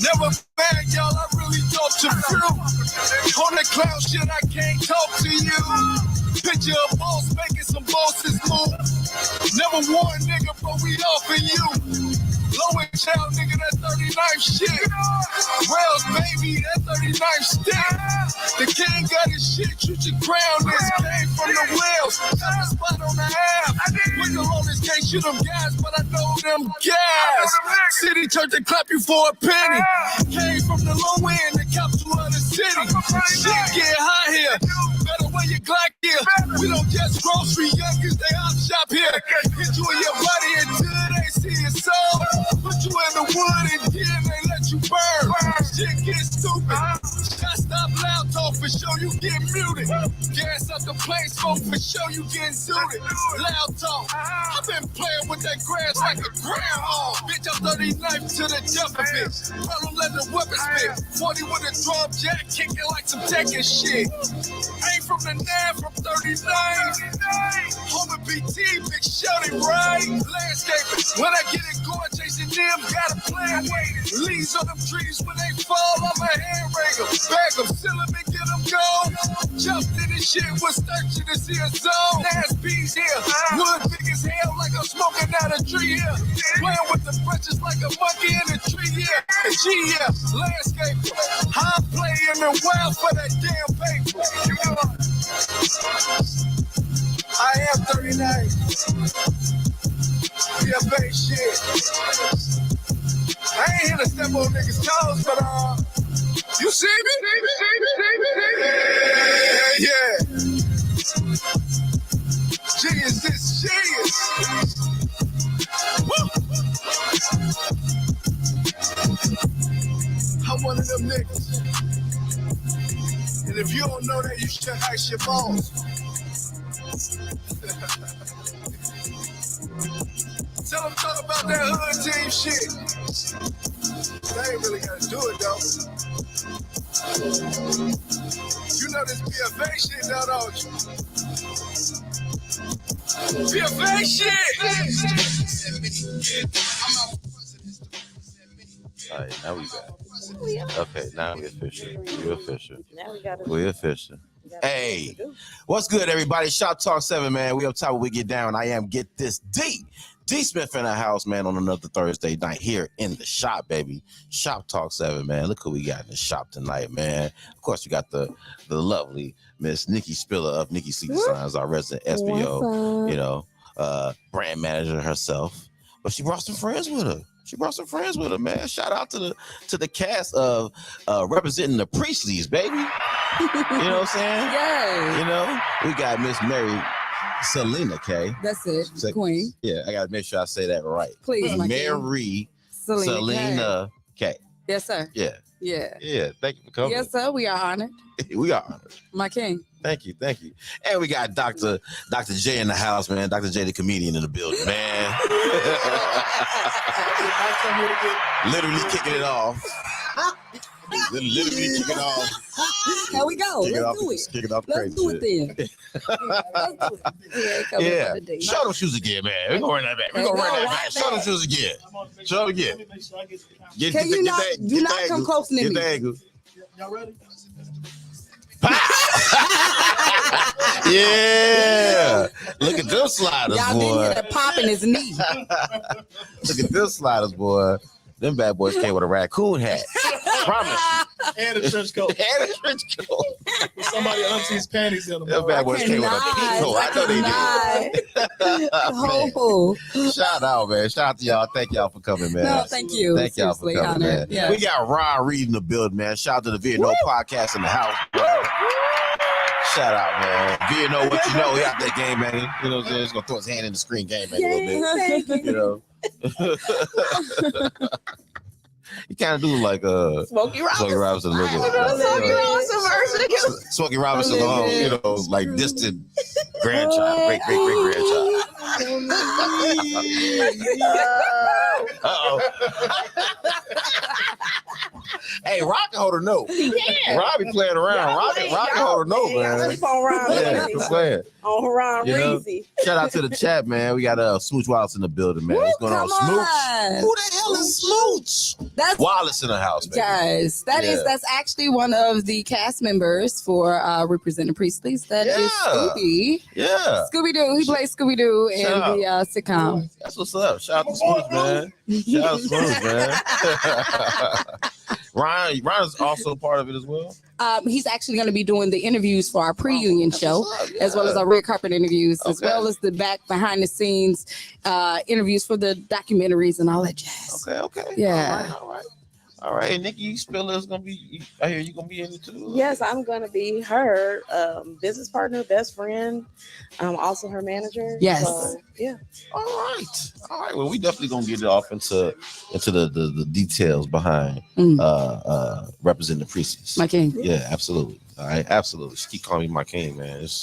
Never bad, y'all, I really thought you through. On that clown shit, I can't talk to you. Picture a boss making some bosses move. Never won, nigga, but we offering you. Low and child, nigga, that 39th shit. Rails, baby, that 39th stick. The king got his shit, you should crown this. Came from the wheels, got the spot on the half. Wiggle on this can't shoot them guys, but I know them gas. City church and clap you for a penny. Came from the low end, the capital of the city. Shit get high here, better wear your Glock here. We don't just grocery youngers, they op shop here. Hit you in your body until they see your soul. Put you in the wood and then they let you burn. Shit get stupid. Shot stop loud talk for sure you get muted. Gas up the plane smoke for sure you get zooted. Loud talk. I've been playing with that grass like a grandma. Bitch, I'm 39 to the jumper bitch. Problem let the weapon spit. 40 with a drum jack kicking like some Tekken shit. Ain't from the 9 from 39. Home of BT, big shouty, right? Landscaping. When I get it going, chasing them, got a plan. Leaves on them trees when they fall, I'm a hand raider. Bag them, seal them and get them gone. Jumped in this shit, was searching to see a zone. Ass bees here, wood big as hell like I'm smoking out a tree here. Playing with the branches like a monkey in a tree here. And GF, landscape. I'm playing the wild for that damn paper. I am 39. PFA shit. I ain't here to step on niggas' toes, but you see me? Yeah. Genius, this genius. Woo. I'm one of them niggas. And if you don't know that, you should ask your boss. Tell them talk about that hood team shit. They ain't really gotta do it though. You know this PFA shit now, don't you? PFA shit! Alright, now we back. Okay, now we official. We official. Now we got We official. Hey, what's good, everybody? Shoptalk 7, man. We up top where we get down. I am Get This D. D Smith in the house, man, on another Thursday night here in the shop, baby. Shoptalk 7, man. Look who we got in the shop tonight, man. Of course, we got the lovely Miss Nikki Spiller of Nikki Sleep Signs, our resident SBO, you know, brand manager herself. But she brought some friends with her. Man. Shout out to the cast of representing the Priestleys, baby. You know what I'm saying? Yay. You know, we got Miss Mary SELENAKAY. That's it, Queen. Yeah, I gotta make sure I say that right. Please, my Mary SELENAKAY. Yes, sir. Yeah. Yeah. Thank you for coming. Yes, sir. We are honored. We are honored. My king. Thank you. And we got Dr. J in the house, man. Dr. J, the comedian in the building, man. Literally kicking it off. Literally kicking off. Here we go. Let's do it. Kicking off Let's crazy do it shit. then. Yeah. Show them shoes again, man. We're going to run that back. Show them shoes again. Show them again. Can you not do not come close to me? Get the angle. Y'all ready? Yeah. Look at them sliders, Y'all boy. didn't hear that pop in his knee. Look at them sliders, boy. Them bad boys came with a raccoon hat. Promise. And a trench coat. With somebody auntie's panties in them. Them bad boys came with a pink coat. I know they did. Shout out, man. Shout out to y'all. Thank y'all for coming, man. No, thank you. Thank y'all for coming, man. Yeah. We got Ron Reed in the building, man. Shout out to the VNO podcast in the house, bro. Shout out, man. VNO, what you know, he out there game, man. You know what I'm saying? He's going to throw his hand in the screen game, man, a little bit. You know? He kind of do like Smokey Robinson. Smokey Robinson a little bit. Smokey Robinson version. Smokey Robinson, you know, like distant grandchild, great grandchild. Uh-oh. Hey, Hey, Rock can hold a note. Yeah. Rob be playing around. Rock can hold a note, man. I'm on Ron Yeah, Reezy. good playing. On Ron You know? Reezy. Shout out to the chat, man. We got Smooch Wallace in the building, man. Woo, What's going on, come Smooch? on. Who the hell is Smooch? That's Wallace in the house, man. guys. That's actually one of the cast members for Representing Priestley's. That is Scooby. Yeah. Scooby Doo. He plays Scooby Doo in Shout the sitcom. That's what's up. Shout out to Smooch, man. Shout out to Smooch, man. Ryan is also part of it as well. He's actually going to be doing the interviews for our pre-union show, as well as our red carpet interviews, as well as the behind the scenes interviews for the documentaries and all that jazz. Okay. Yeah. All right. And Nikki Spiller is gonna be. I hear you gonna be in it too. Yes, I'm gonna be her business partner, best friend. I'm also her manager. Yes. So, yeah. All right. Well, we definitely gonna get it off into the details behind representing the priests. My king. Yeah, absolutely. All right, absolutely. She keep calling me my king, man. It's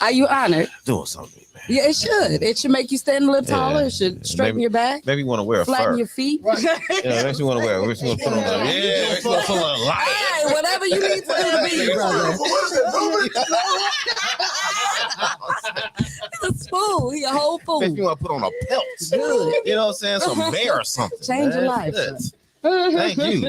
Are you honored? doing something, man. Yeah, it should. It should make you stand a little taller. Yeah. It should straighten your back, Maybe you want to wear a flatten fur. your feet. Yeah, makes me want to wear. Makes me want to put on. Yeah, makes me want to put on a All light. right, whatever you need to do to be, brother. He's a fool. He a whole fool. Makes me want to put on a pelt. Good. You know what I'm saying? Some bear or something. Change your man. life. Yes. Thank you.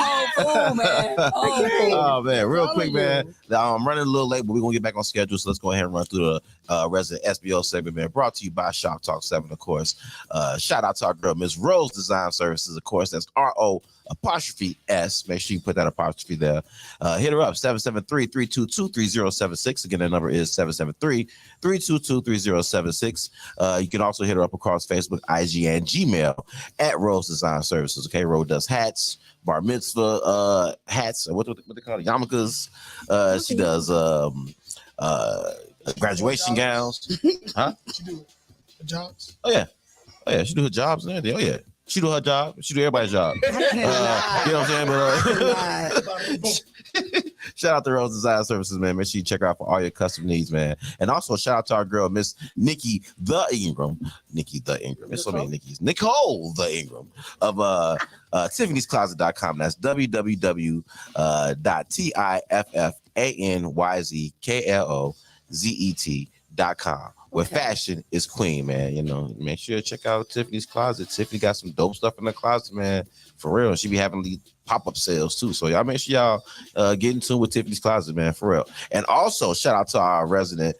Oh, fool, man. Oh, fool. Oh man, real quick, you. man. I'm running a little late, but we're gonna get back on schedule. So let's go ahead and run through the resident SBO segment, man. Brought to you by Shoptalk 7, of course. Shout out to our girl, Miss Rose Design Services, of course. That's RO''S. Make sure you put that apostrophe there. Hit her up, 773-322-3076. Again, that number is 773-322-3076. You can also hit her up across Facebook, IG, and Gmail at Rose Design Services. Okay, Rose does hats, bar mitzvah hats, what they call it, yarmulkes. She does graduation gowns. Huh? She do the jobs. Oh yeah, she do her jobs and everything. Oh yeah, she do her job. She do everybody's job. You know what I'm saying? But shout out to Rose Design Services, man. Make sure you check her out for all your custom needs, man. And also shout out to our girl, Miss Nikki the Ingram. There's so many Nikki's. Nicole the Ingram of Tiffany'sCloset.com. That's www.tiffanyzklozet.com. Where fashion is queen, man. You know, make sure you check out Tiffany's Closet. Tiffany got some dope stuff in the closet, man. For real. She be having these pop-up sales too. So y'all make sure y'all get in tune with Tiffany's Closet, man, for real. And also shout out to our resident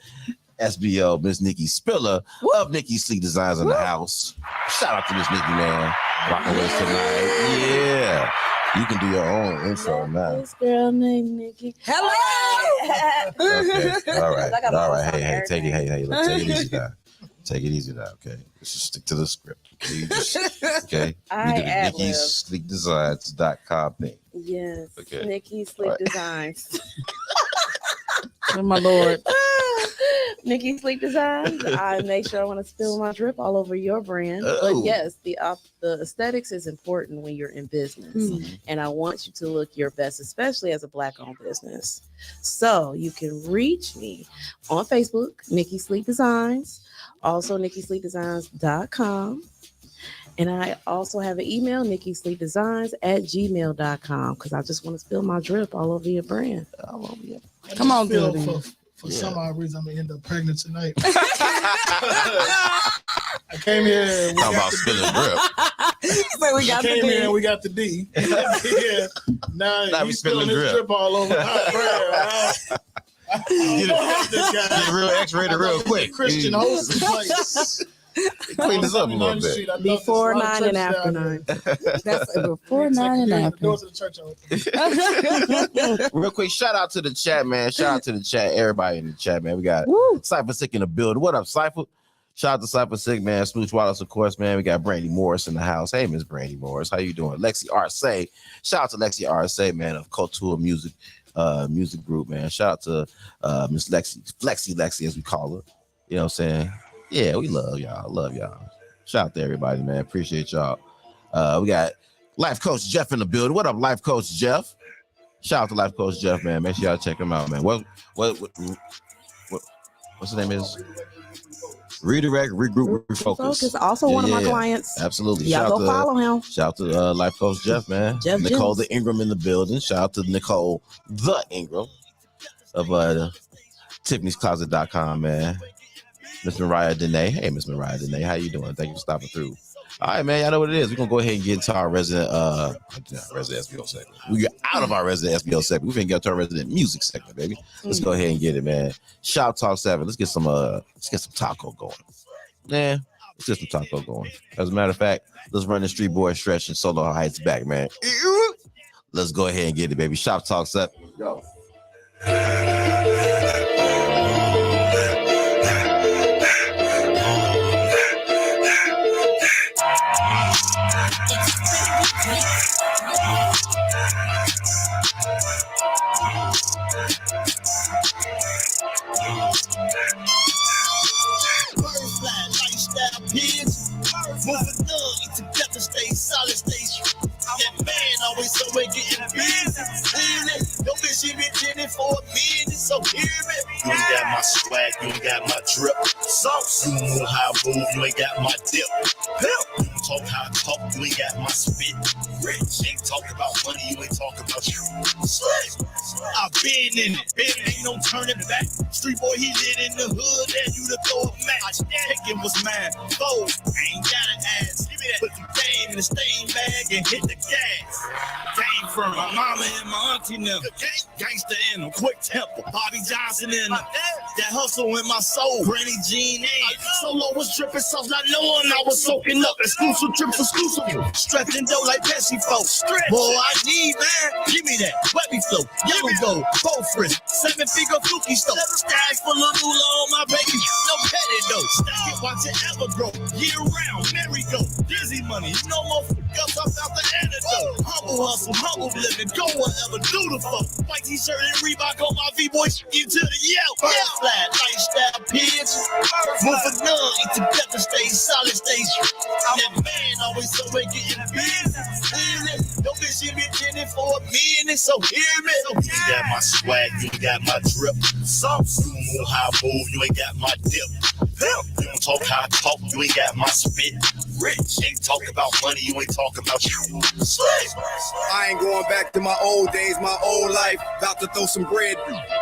SBO, Miss Nikki Spiller of Nikki Sleek Designs in the house. Shout out to Miss Nikki, man. Rocking with us tonight. Yeah. You can do your own intro now. This girl named Nikki. Hello. Okay. All right. I got All my right. song Hey, take it. everything. Hey, look, take it easy now. Take it easy now, okay? Let's just stick to the script. Okay. Okay. I We did the ad-lib. Nikki'sSleekDesigns.com thing. Yes. Okay. Nikki Sleep All right. Designs. Oh, my Lord. Nikki Sleep Designs. I make sure I want to spill my drip all over your brand. Oh. But yes, the aesthetics is important when you're in business. Mhm. And I want you to look your best, especially as a Black-owned business. So you can reach me on Facebook, Nikki Sleep Designs, also NikkiSleepDesigns.com. And I also have an email, NikkiSleepDesigns@gmail.com, because I just want to spill my drip all over your brand. All over you. I Come on, feel Billy. for some odd reason I'm gonna end up pregnant tonight. I came here. And we Talking got about the spilling drip. So we D. got Came here and the we got the D. Yeah. Now Now we he's spilling spilling his drip. drip all over my brand. Get it real X-rated real quick. Christian hosting place. Clean this up a little bit. Before 9 and after 9. That's before 9 and The after. doors of the church are open. Real quick, shout out to the chat, man. Shout out to the chat, everybody in the chat, man. We got Woo. Cypher Sick in the building. What up, Cypher? Shout out to Cypher Sick, man. Smooch Wallace, of course, man. We got Brandy Morris in the house. Hey, Miss Brandy Morris, how you doing? Lexi Arce. Shout out to Lexi Arce, man, of Cultura Music group, man. Shout out to Miss Lexi, as we call her. You know what I'm saying? Yeah, we love y'all. Love y'all. Shout out to everybody, man. Appreciate y'all. We got Life Coach Jeff in the building. What up, Life Coach Jeff? Shout out to Life Coach Jeff, man. Make sure y'all check him out, man. What's the name is? Redirect, regroup, refocus. Also one of my clients. Absolutely. Y'all go follow him. Shout out to Life Coach Jeff, man. Nicole the Ingram in the building. Shout out to Nicole the Ingram of Tiffany'sCloset.com, man. Miss Mariah Dene. Hey, Miss Mariah Dene. How you doing? Thank you for stopping through. All right, man. Y'all know what it is. We're going to go ahead and get into our resident SBO segment. We get out of our resident SBO segment. We're going to get to our resident music segment, baby. Let's go ahead and get it, man. Shop Talk 7. Let's get some taco going. Yeah, let's get some taco going. As a matter of fact, let's run the Street Boy Stretch and Solo Heights back, man. Let's go ahead and get it, baby. Shop Talk 7. Go. Moving on, eat together, stay solid, stay true. That man always somewhere getting busy. Your bitch, she been chilling for a minute, so hear me. You ain't got my swag, you ain't got my drip. Sauce, you know how I move, you ain't got my dip. Pimp, you talk how I talk, you ain't got my spit. Rich, ain't talking about money, you ain't talking about you. I've been in it, ain't no turning back. Street boy, he lit in the hood, and you to throw a match. Picking was mine, fold, ain't gotta ask. Give me that, put the game in the stain bag and hit the gas. Came from my mama and my auntie now. Gangster in them, quick temper, Bobby Johnson in them. That hustle in my soul, Granny Jean A. Solo was dripping sauce, not knowing I was soaking up. Exclusive trips, exclusive. Strapped in dough like Pepsi folks. Boy, I need, man. Give me that. Webby flow, yellow gold, gold frisk, 7-figure fluky stove. Stash full of moolah on my baby. No petty though. Stack it, watch it ever grow. Year round, merry go. Dizzy money, no more else about the antidote. Humble hustle, humble living, go whatever, do the fuck. White t-shirt and Reebok on my V-boy, into the yell. Flat, lifestyle pigs. Move for none, eat together, stay solid, stay true. That man always somewhere getting busy. Your bitch, she been chilling for a minute, so hear me. You ain't got my swag, you ain't got my drip. Sauce, you know how I move, you ain't got my dip. Pimp, you don't talk how I talk, you ain't got my spit. Rich, ain't talking about money, you ain't talking about you. I ain't going back to my old days, my old life. About to throw some bread,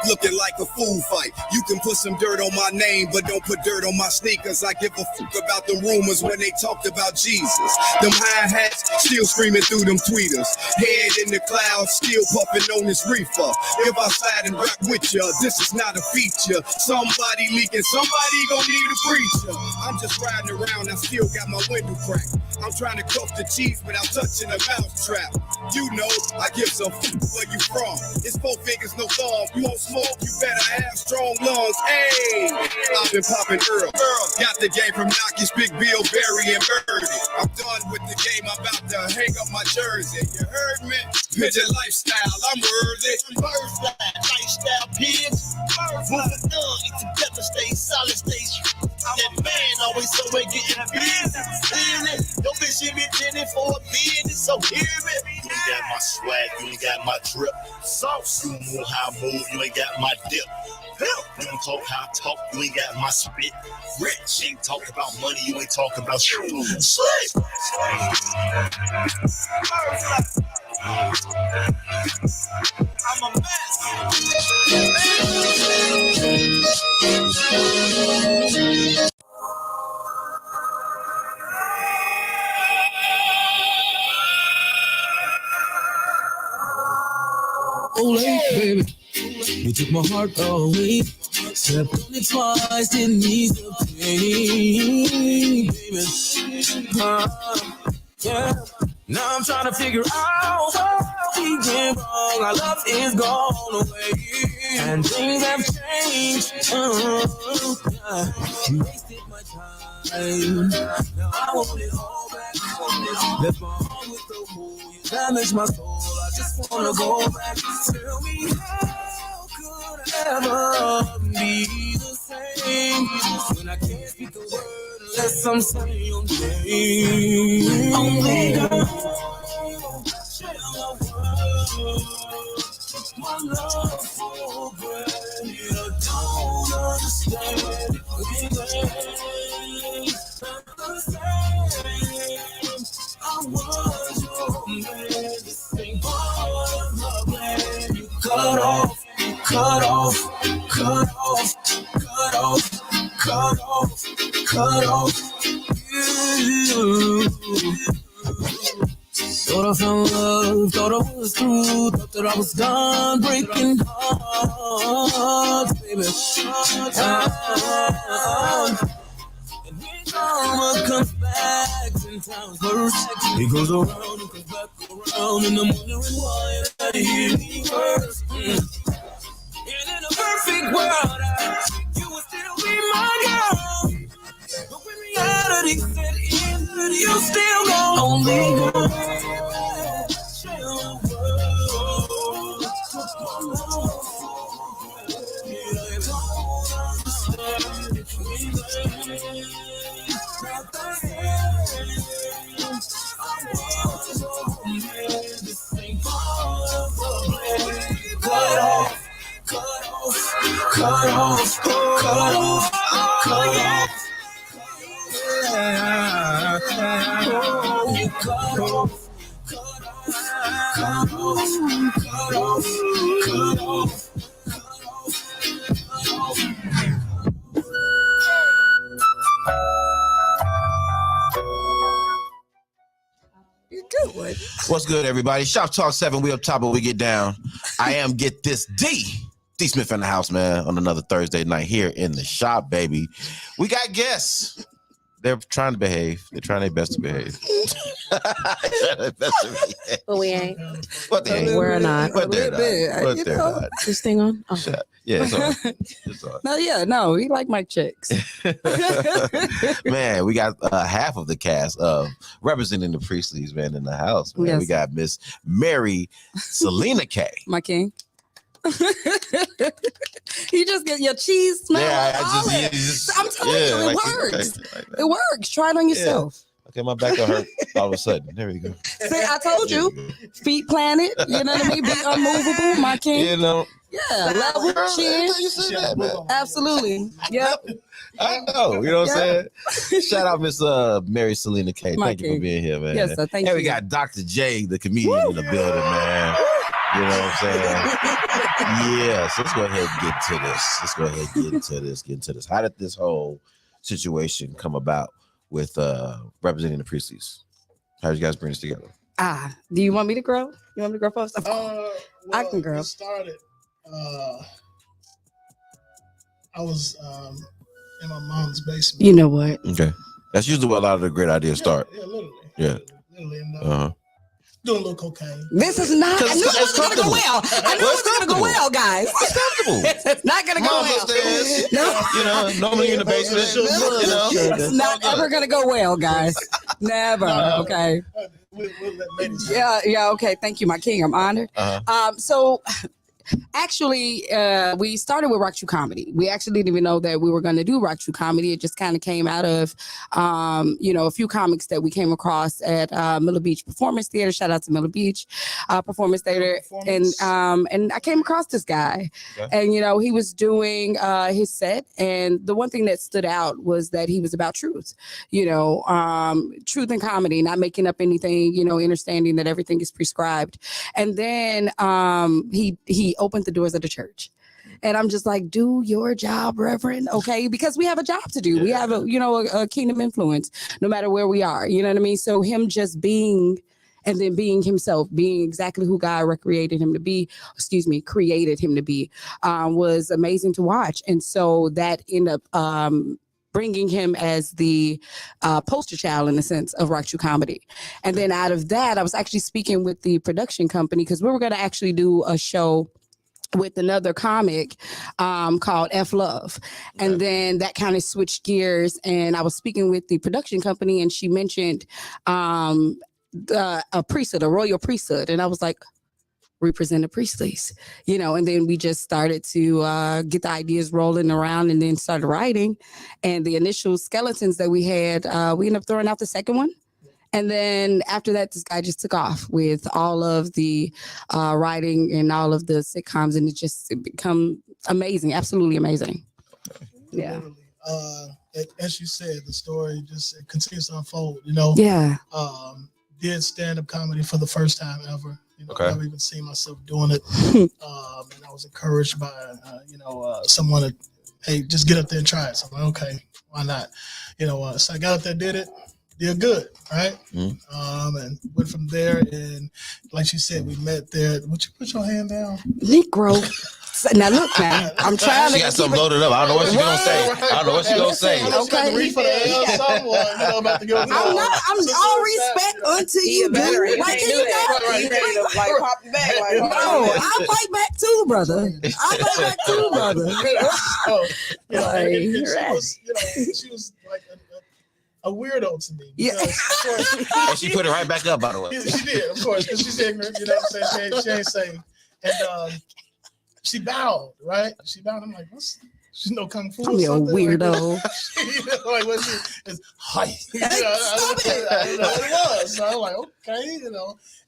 looking like a food fight. You can put some dirt on my name, but don't put dirt on my sneakers. I give a fuck about them rumors when they talked about Jesus. Them hi-hats still screaming through them tweeters. Head in the clouds, still puffing on this reefer. If I slide and rock with ya, this is not a feature. Somebody leaking, somebody gon' need a preacher. I'm just riding around, I still got my window cracked. I'm trying to cook the cheese without touching a mousetrap. You know, I give some where you from. It's 4 fingers, no thumb. You won't smoke, you better have strong lungs. Hey, I've been popping Earl. Got the game from Nockies, Big Bill, Barry, and Birdie. I'm done with the game, I'm about to hang up my jersey. You heard me? Pigeon lifestyle, I'm worthy. Birds fly, lifestyle pigs. Moving on, eat together, stay solid, stay true. That man always somewhere getting busy. Your bitch, she been chilling for a minute, so hear me. You ain't got my swag, you ain't got my drip. Sauce, you know how I move, you ain't got my dip. Pimp, you don't talk how I talk, you ain't got my spit. Rich, ain't talking about money, you ain't talking about you. Slick. I'm a mess. Oh, baby, you took my heart away. Slept on it twice, didn't ease the pain, baby. Yeah. Now I'm trying to figure out what we went wrong. Our love is gone away, and things have changed. Yeah. You wasted my time. Now I want it all back. Left my heart with the hole. You damaged my soul. I just wanna go back. Tell me how could I ever be the same when I can't speak a word unless I'm saying your name. Only God, share my world. My love so great, I don't understand it. you. Thought I found love, thought I was through, thought that I was done breaking hearts, baby. And when karma comes back, 10 times worse. It goes around and comes back around, and I'm wondering why I hear me worse. And in a perfect world, you would still be my girl. But when reality set in, you still go only girl. Cut off. You good one. What's good, everybody? Shop Talk 7, we up top, but we get down. I am Get This D Smith in the house, man, on another Thursday night here in the shop, baby. We got guests. They're trying to behave. They're trying their best to behave. But we ain't. But they ain't. We're not. But they're not. But they're not. This thing on? Oh. Shut. Yeah, it's on. It's on. No, we like Mike checks. Man, we got half of the cast representing the Priestleys, man, in the house. Man. Yes. We got Miss Mary SELENAKay. My king. You just get your cheese smell. Yeah, I'm telling you, it works. Okay, It works. Try it on yourself. Okay, my back will hurt all of a sudden. There we go. See, I told you. Feet planted. You know what I mean? Be unmovable, my king. You know. Yeah, level, chin. You said that, man. Absolutely. Yep. I know. You know what I'm saying? Shout out Miss Mary SELENAKay. My Thank you for king. being here, man. Yes, sir. Thank And you. we got Dr. J, the comedian in the building, man. You know what I'm saying? Yeah, so let's go ahead and get into this. How did this whole situation come about with representing the Priestleys? How did you guys bring this together? Do you want me to grow? You want me to grow first? I can grow. It started. I was in my mom's basement. You know what? Okay. That's usually where a lot of the great ideas start. Yeah, literally. Yeah. Literally, and, doing a little cocaine. This is not. I knew it was going to go comfortable. well. I knew it was going to go well, guys. It's comfortable. It's not going to go well. Upstairs, No. you know, normally in the basement. You know, It's not ever going to go well, guys. Never. Okay. We'll let ladies. Yeah. Okay. Thank you, my king. I'm honored. So. Actually, we started with Rock True Comedy. We actually didn't even know that we were going to do Rock True Comedy. It just kind of came out of, a few comics that we came across at Miller Beach Performance Theater. Shout out to Miller Beach Performance Theater. And I came across this guy. Okay. And, he was doing his set. And the one thing that stood out was that he was about truth, truth and comedy, not making up anything, understanding that everything is prescribed. And then he opened the doors of the church. And I'm just like, do your job, Reverend. Okay. Because we have a job to do. Yeah. We have a kingdom influence, no matter where we are. You know what I mean? So him just being, and then being himself, being exactly who God created him to be, was amazing to watch. And so that ended up, bringing him as the poster child, in a sense, of Rock True Comedy. And then out of that, I was actually speaking with the production company, because we were going to actually do a show with another comic called F Love. And then that kind of switched gears. And I was speaking with the production company, and she mentioned a priesthood, a royal priesthood. And I was like, represent the Priestleys, and then we just started to get the ideas rolling around, and then started writing. And the initial skeletons that we had, we ended up throwing out the second one. And then after that, this guy just took off with all of the writing and all of the sitcoms, and it become amazing, absolutely amazing. Yeah. As you said, the story just continues to unfold. Yeah. Did stand-up comedy for the first time ever. Okay. I've never even seen myself doing it. And I was encouraged by, someone to, hey, just get up there and try it. So I'm like, okay, Why not? So I got up there, did good, right? And went from there, and like she said, we met there. Would you put your hand down? Negro. Now look, man, I'm trying She to got something loaded up. I don't know what she's gonna say. I don't know what she's gonna say. Okay. Reach for the L someone, about to go. I'm all respect unto you, dude. Like, you got like pop you back. Like, no, I'll fight back too, brother. She was like a weirdo to me. Yeah. And she put it right back up, by the way. She did, of course, because she's ignorant. You know what I'm saying? She ain't saved. And she bowed, right? She bowed. I'm like, she's no kung fu. I'm a weirdo. Like what she is, hi. I didn't know what it was. So I'm like, okay,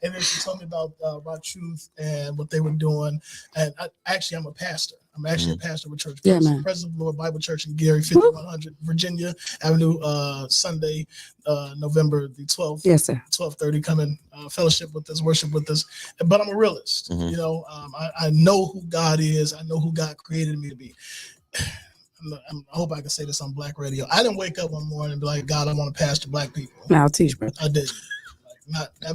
And then she told me about Rock Truth and what they were doing. And I'm a pastor. I'm actually a pastor of a church. Yeah, man. President of the Lord Bible Church in Gary, 5100 Virginia Avenue, Sunday, November the 12th. Yes, sir. 12:30. Come and fellowship with us, worship with us. But I'm a realist. I know who God is. I know who God created me to be. I hope I can say this on Black radio. I didn't wake up one morning and be like, God, I want to pastor Black people. Now, I'll teach, bro. I didn't.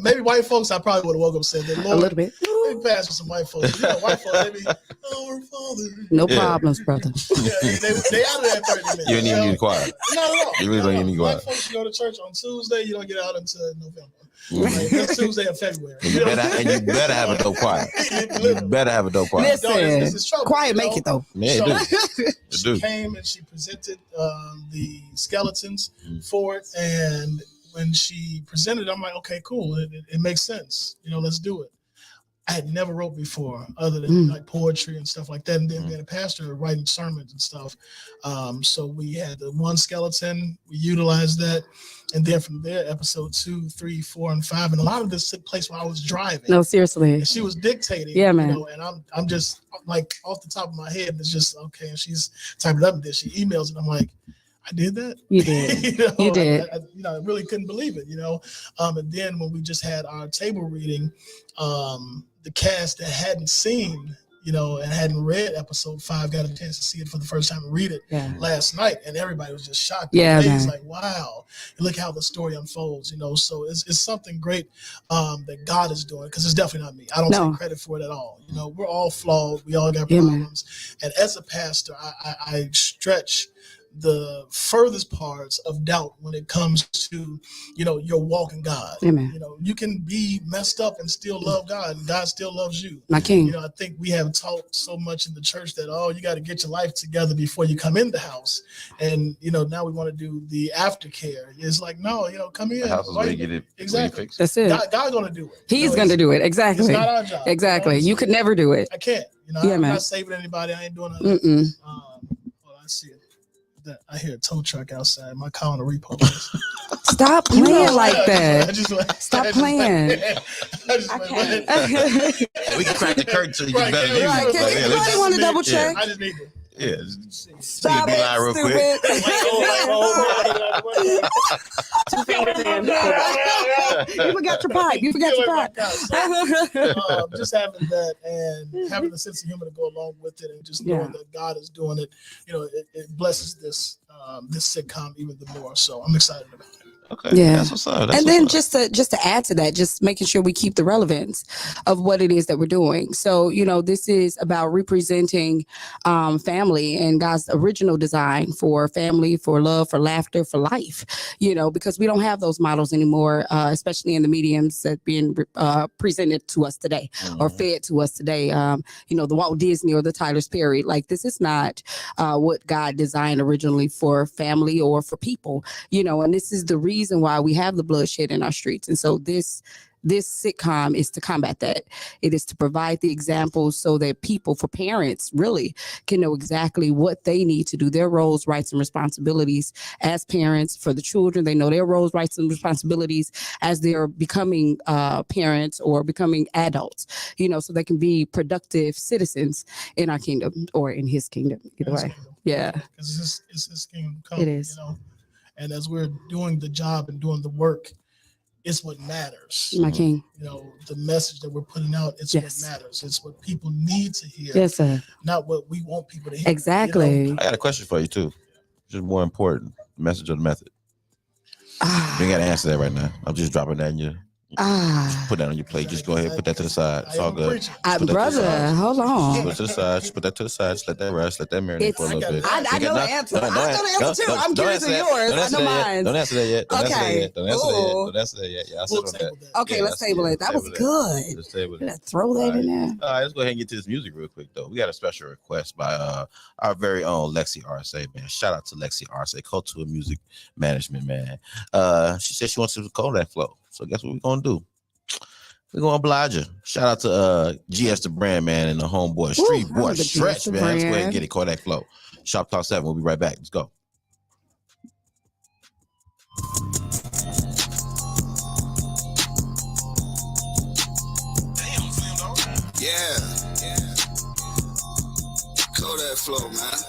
Maybe white folks, I probably would have woke up and said, Lord, a little bit. Maybe pastor some white folks. White folks, they be, our Father. No problems, brother. They out of that 30 minutes. You don't even need quiet. Not at all. You really don't even need quiet. White folks go to church on Tuesday. You don't get out until November. Like, that's Tuesday and February. And you better have a dope quiet. You better have a dope quiet. Listen, quiet make it though. Yeah, she came and she presented the skeletons for it, and when she presented, I'm like, okay, cool. It makes sense. Let's do it. I had never wrote before, other than like poetry and stuff like that. And then being a pastor, writing sermons and stuff. So we had the one skeleton. We utilized that, and then from there, episode 2, 3, 4, and 5, and a lot of this took place while I was driving. No, seriously. And she was dictating. Yeah, man. And I'm just like off the top of my head. It's just okay. And she's typing up this. She emails, and I'm like, I did that. You did. You did. I really couldn't believe it. And then when we just had our table reading, the cast that hadn't seen, and hadn't read episode 5 got a chance to see it for the first time and read it last night, and everybody was just shocked. Yeah, man. It's like, wow, look how the story unfolds. So it's something great that God is doing, because it's definitely not me. I don't take credit for it at all. We're all flawed. We all got problems, and as a pastor, I stretch the furthest parts of doubt when it comes to, your walk in God. Amen. You can be messed up and still love God, and God still loves you. My King. I think we have taught so much in the church that, you got to get your life together before you come in the house. And, now we want to do the aftercare. It's like, no, come in. The house is where you get it. Exactly. That's it. God's going to do it. He's going to do it. Exactly. It's not our job. Exactly. You could never do it. I can't. I'm not saving anybody. I ain't doing nothing. I see it. I hear a tow truck outside. My car on the repo. Stop playing like that. Stop playing. We can crack the curtain so you get better view. Right. Anybody want to double check? I just need to. Yeah. Stop it, real quick. You forgot your pipe. Just having that and having a sense of humor to go along with it, and just knowing that God is doing it, it blesses this sitcom even the more. So I'm excited about it. Okay. Yeah. That's what's up. And then just to add to that, just making sure we keep the relevance of what it is that we're doing. So, this is about representing family and God's original design for family, for love, for laughter, for life, because we don't have those models anymore, especially in the mediums that being presented to us today or fed to us today. The Walt Disney or the Tyler Perry, like this is not what God designed originally for family or for people, and this is the reason why we have the bloodshed in our streets. And so this sitcom is to combat that. It is to provide the examples so that people, for parents, really can know exactly what they need to do, their roles, rights, and responsibilities as parents. For the children, they know their roles, rights, and responsibilities as they're becoming parents or becoming adults, so they can be productive citizens in our kingdom or in his kingdom, either way. Yeah. Because it's his kingdom come, it is. And as we're doing the job and doing the work, it's what matters. My King. The message that we're putting out, it's what matters. It's what people need to hear. Yes, sir. Not what we want people to hear. Exactly. I got a question for you too. Just more important, the message or the method? You ain't got to answer that right now. I'm just dropping that in you. Just put that on your plate. Just go ahead, put that to the side. It's all good. Brother, hold on. Put it to the side. Just put that to the side. Just let that rest. Let that marinate for a little bit. I know the answer. I know the answer too. I'm curious of yours. I know mine. Don't answer that yet. Okay. Don't answer that yet. Yeah, I'll sit on that. Okay, let's table it. That was good. Let's table it. Let's throw that in there. All right, let's go ahead and get to this music real quick, though. We got a special request by our very own Lexi Arce, man. Shout out to Lexi Arce, Cultural Music Management, man. She said she wants to call that flow. So guess what we're going to do? We're going to oblige her. Shout out to GS the Brand, man, and the homeboy Street Boy Stretch, man. Let's go ahead and get it. Kodak Flow. Shop Talk 7. We'll be right back. Let's go. Yeah. Kodak Flow, man.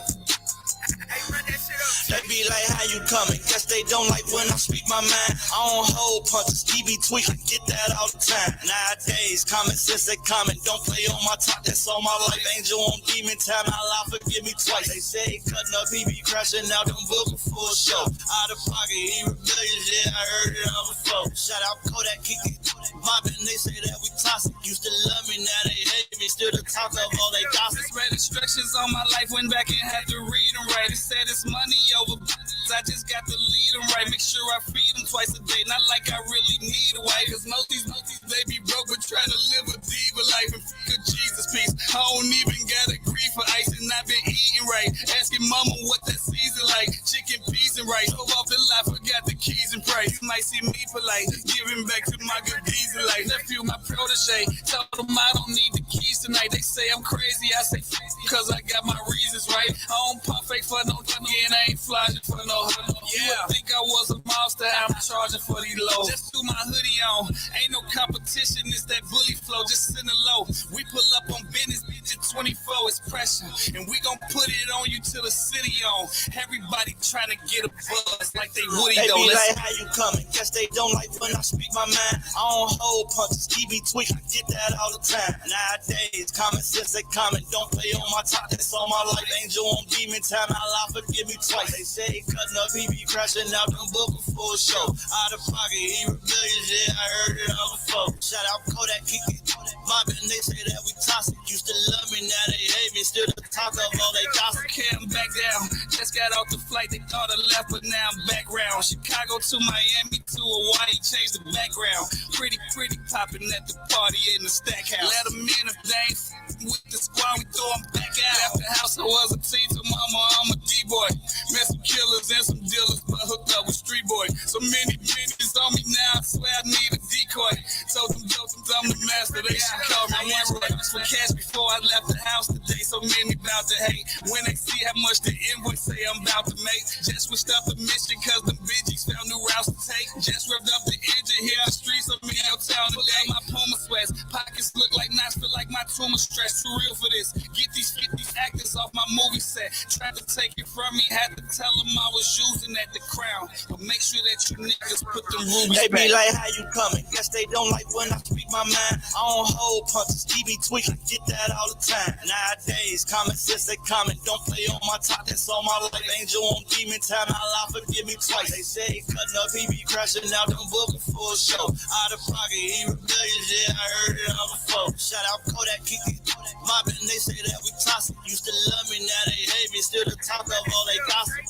They be like, how you coming? Guess they don't like when I speak my mind. I don't hold punches, TB tweak, I get that all the time. Nowadays, common sense they comment. Don't play on my top, that's all my life. Angel on demon time, Allah forgive me twice. They say cutting up, he be crashing out them booking for a show. Out of pocket, he rebellious, yeah, I heard it all before. Shout out Kodak, Kiki, mobbing, they say that we toxic. Used to love me, now they hate me. Still the talk of all they gossip. Read instructions on my life, went back and had to read them right. It said it's money over business, I just got to lead them right. Make sure I feed them twice a day, not like I really need a wife. Cause most these they be broke, but trying to live a diva life and good Jesus peace. I don't even got a grief for ice and I've been eating right. Asking mama what that season like, chicken, peas, and rice. Go off the lot, forgot the keys and price. You might see me polite, giving back to my good deeds in life. Nephew, my protege, told them I don't need the keys tonight. They say I'm crazy, I say cause I got my reasons right. I don't pump fake for no money and I ain't flying for no hood. You would think I was a monster, I'm charging for these lows. Just threw my hoodie on, ain't no competition, it's that bully flow, just send it low. We pull up on business, bitch, at 24, it's pressure. And we gon' put it on you till the city on. Everybody trying to get a buzz like they Woody though. They be like, how you coming? Guess they don't like when I speak my mind. I don't hold punches, TB tweak, I get that all the time. Nowadays, common sense they comment, don't play on my top, that's all my life. Angel on demon time, Allah forgive me twice. They say cutting up, he be crashing out them booking for a show. Out of pocket, he rebellious, yeah, I heard it all before. Shout out Kodak, Kiki, mobbing, they say that we toxic. Used to love me, now they hate me. Still the talk of all they gossip. Okay, I'm back down. Just got off the flight, they thought I left, but now I'm back round. Chicago to Miami to Hawaii, changed the background. Pretty popping at the party in the stack house. Let them in if they ain't with the squad, we throw them back out. Left the house, I was a teen to mama, I'm a D-boy. Met some killers and some dealers, but hooked up with street boy. So many minutes on me now, I swear I need a decoy. Told them I'm the master, they should call me Leroy. For cash before I left the house today, so many bout to hate. When they see how much the invoice say I'm about to make, just switched up the mission cause the bitches found new routes to take. Just revved up the engine here, the streets of me out town today. My Puma sweats, pockets look like knots, feel like my tumor stress. Too real for this, get these actors off my movie set. Tried to take it from me, had to tell them I was using at the crown. But make sure that you niggas put them rubies back. They be like, how you coming? Guess they don't like when I speak my mind. I don't hold punches, TB tweak, I get that all the time. Nowadays, common sense they comment, don't play on my top, that's all my life. Angel on demon time, Allah forgive me twice. They say cutting up, he be crashing out them booking for a show. Out of pocket, he rebellious, yeah, I heard it all before. Shout out Kodak, Kiki, mobbing, they say that we toxic. Used to love me, now they hate me. Still the talk of all they gossip.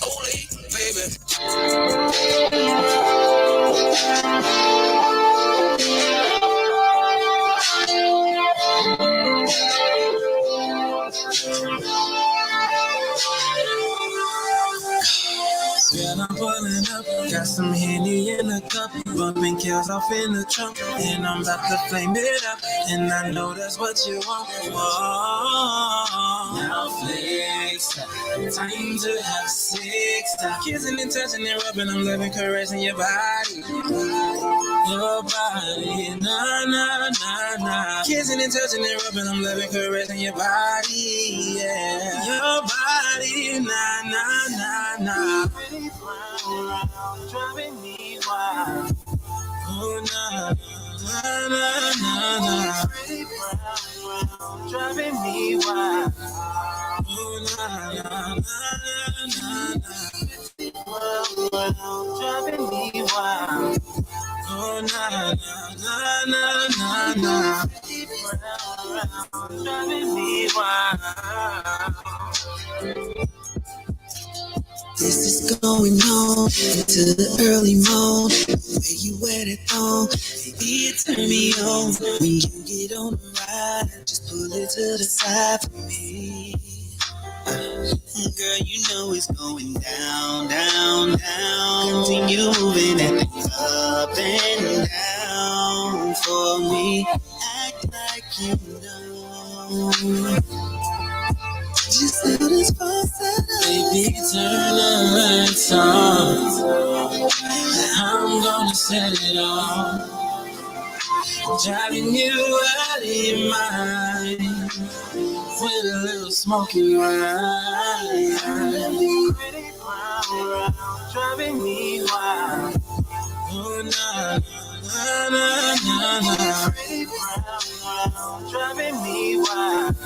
Holy baby. Girl, I'm pulling up, got some Henny in the cup, bumping kills off in the trunk, and I'm about to flame it up, and I know that's what you want. Whoa, now flex, time to have sex, stop kissing and touching and rubbing, I'm loving, caressing your body, nah, nah, nah, nah, kissing and touching and rubbing, I'm loving, caressing your body, yeah, your body, nah, nah, nah, nah. Driving me wild. Oh, nah, Pretty brown, driving me wild. Oh, na, na, na. Pretty brown, driving me wild. Oh, na, na. Pretty brown, driving me wild. This is going on into the early morning. Where you at it on? Baby, it turn me on. When you get on the ride, just pull it to the side for me. Girl, you know it's going down, down, down. Continue moving that thing up and down for me. Act like you know. Just let us pass it. Baby, turn the lights on. I'm gonna set it on. Driving you out of your mind with a little smoking wine. Pretty brown, driving me wild. Oh, na, na, na. Pretty brown, driving me wild.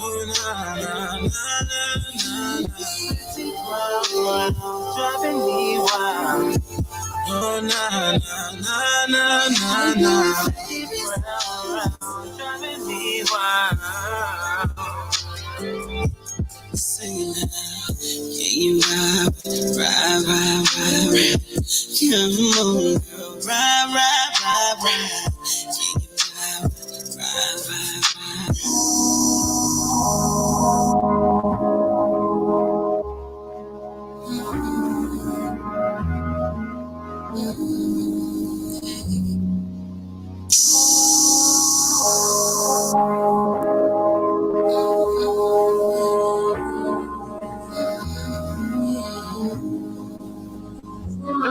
Oh, na, na. Pretty brown, driving me wild. Oh, na, na. Pretty brown, driving me wild. Singing now, yeah, you ride. Come on, girl, ride. Yeah, you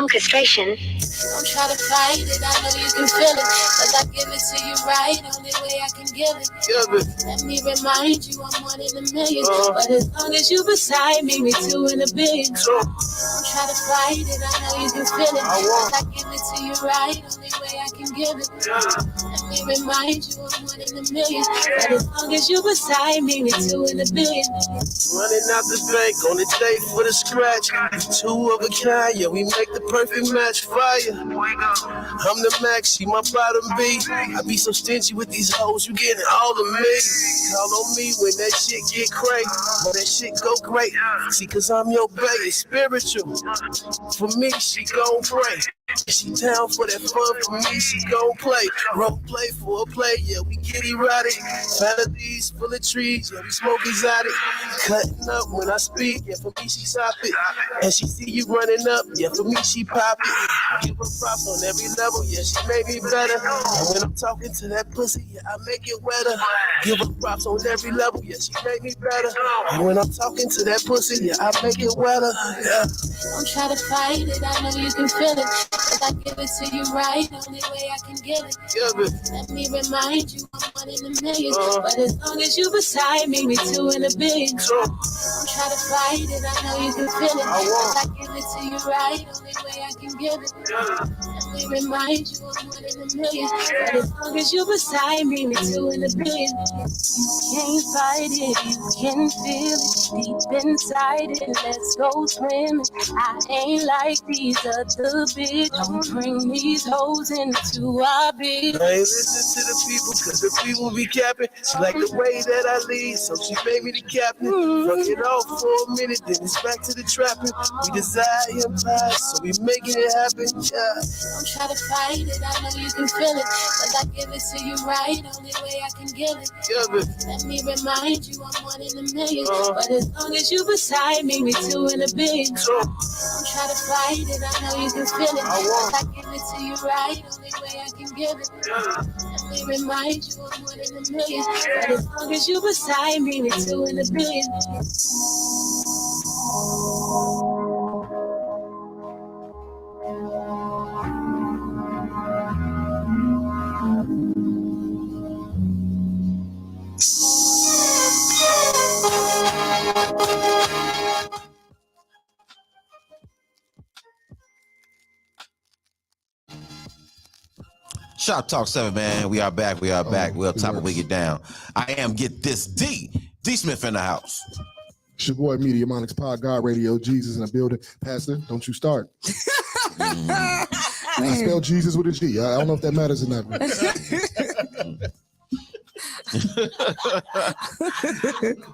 Orchestration. Don't try to fight it, I know you can feel it. Cause I give it to you right, only way I can give it. Let me remind you I'm one in a million. But as long as you beside me, we two in a billion. Don't try to fight it, I know you can feel it. Cause I give it to you right, only way I can give it. Let me remind you I'm one in a million. But as long as you beside me, we two in a billion. running out the bank on the day for the scratch. Two of a kind, yeah, we make the perfect match. Fire. I'm the max, she my bottom B. I be so stingy with these hoes, you getting all of me. Call on me when that shit get crazy, when that shit go great. See, cause I'm your bae, it's spiritual. For me, she gon' pray. She down for that fun, for me, she gon' play. Role play for a play, yeah, we get erotic. Fantasies full of trees, yeah, we smoke exotic. Cutting up when I speak, yeah, for me, she stop it. And she see you running up, yeah, for me, she pop it. Give her props on every level, yeah, she made me better. And when I'm talking to that pussy, yeah, I make it wetter. Give her props on every level, yeah, she made me better. And when I'm talking to that pussy, yeah, I make it wetter. Yeah. Don't try to fight it, I know you can feel it. Cause I give it to you right, only way I can give it. Let me remind you I'm one in a million. But as long as you beside me, we two in a billion. Don't try to fight it, I know you can feel it. Cause I give it to you right, only way I can give it. Let me remind you I'm one in a million. But as long as you beside me, we two in a billion. You can't fight it, you can feel it deep inside it. Let's go swimming. I ain't like these other bitches. Don't bring these hoes into our bitch. I ain't listen to the people, cause the people be capping. She like the way that I lead, so she made me the captain. Fuck it off for a minute, then it's back to the trapping. We desire empire, so we making it happen. Yeah. Don't try to fight it, I know you can feel it. Cause I give it to you right, only way I can give it. Let me remind you I'm one in a million. But as long as you beside me, we two in a billion. Don't try to fight it, I know you can feel it. Cause I give it to you right, only way I can give it. Let me remind you I'm one in a million. But as long as you beside me, we two in a billion. Shop Talk 7, man. We are back. We are back. We're up top of We Get Down. I am Get This D. D Smith in the house. It's your boy, Media Monix Pod God Radio. Jesus in the building. Pastor, don't you start. I spell Jesus with a G. I don't know if that matters or not.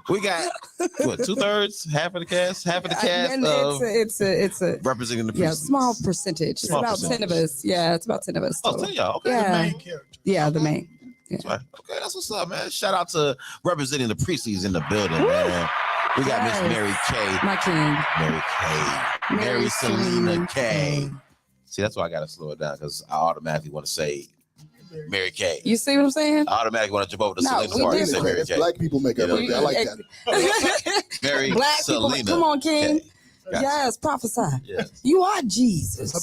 We got what, 2/3, half of the cast And it's a representing the small percentage. Small it's about percentage. 10 of us. Yeah, it's about 10 of us. Oh, total. 10 y'all. Okay. Yeah. The main character. Yeah, the main. Yeah. That's right. Okay, that's what's up, man. Shout out to representing the Priestleys in the building, man. We got Miss Mary K. My king. Mary K. Mary Selena K. See, that's why I gotta slow it down, because I automatically want to say Mary K. You see what I'm saying? I automatically want to jump over to No, Selena we part and did say it. Mary K. Black people make that. I like that. Mary Black people. Selena. Come on, King. K. Gotcha. Yes, prophesy. Yes. You are Jesus. Don't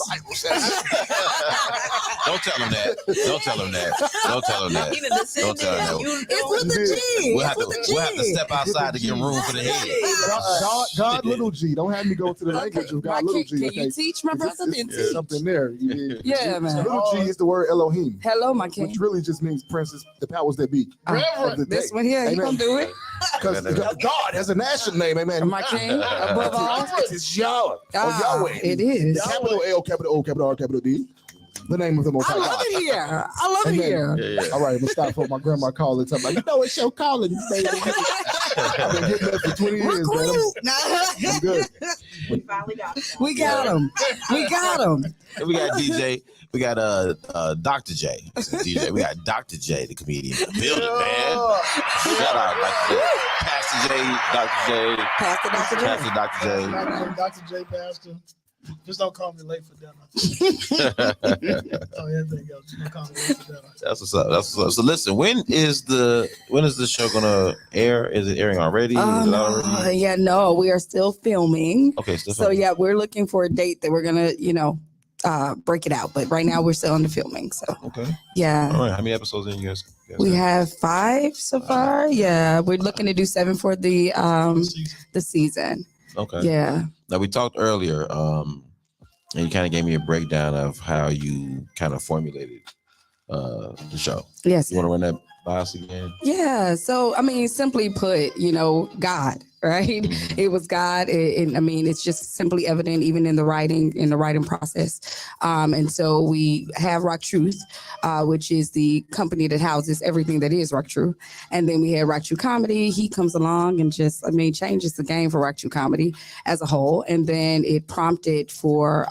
tell him that. Don't tell him that. Don't tell him that. Don't tell him that. It's with the G. We'll have to step outside to get room for the head. God little G. Don't have me go to the language of God little G. Can you teach my brother? It's something there. Yeah, man. Little G is the word Elohim. Hello, my king. Which really just means princess, the powers that be. Of the This day. one here, you gonna do it? Because God has a national name, amen. My king, above all. It's Yahweh. Or Yahweh. It is. Capital L, capital O, capital R, capital D. The name of the Most High I love God. it here. I love it Amen. here. Yeah. All right, I'm gonna stop for my grandma calling. Like, it's your calling, baby. I've been getting that for 20 years, man. I'm good. We finally got it. We got him. We got him. And we got DJ. We got Dr. J. DJ. We got Dr. J, the comedian in the building, man. Shout out Dr. J. Pastor J, Dr. J. Pastor Dr. J. Pastor Dr. J. Dr. J. Pastor. Just don't call me late for dinner. Oh, everything else. Don't call me late for dinner. That's what's up. That's what's up. So listen, when is the show gonna air? Is it airing already? Is it already? Yeah, no, we are still filming. Okay, still So filming. yeah, we're looking for a date that we're gonna, break it out. But right now we're still on the filming. So Okay. yeah. All right. How many episodes in you guys? We have 5 so far. Yeah, we're looking to do 7 for the season. Okay. Yeah. Now we talked earlier, and you kind of gave me a breakdown of how you kind of formulated the show. Yes. You want to run that by us again? Yeah. So I mean, simply put, God, right? Mm-hmm. It was God, and I mean, it's just simply evident even in the writing process. And so we have Rock Truth, which is the company that houses everything that is Rock Truth. And then we had Rock Truth Comedy. He comes along and just, changes the game for Rock Truth Comedy as a whole. And then it prompted for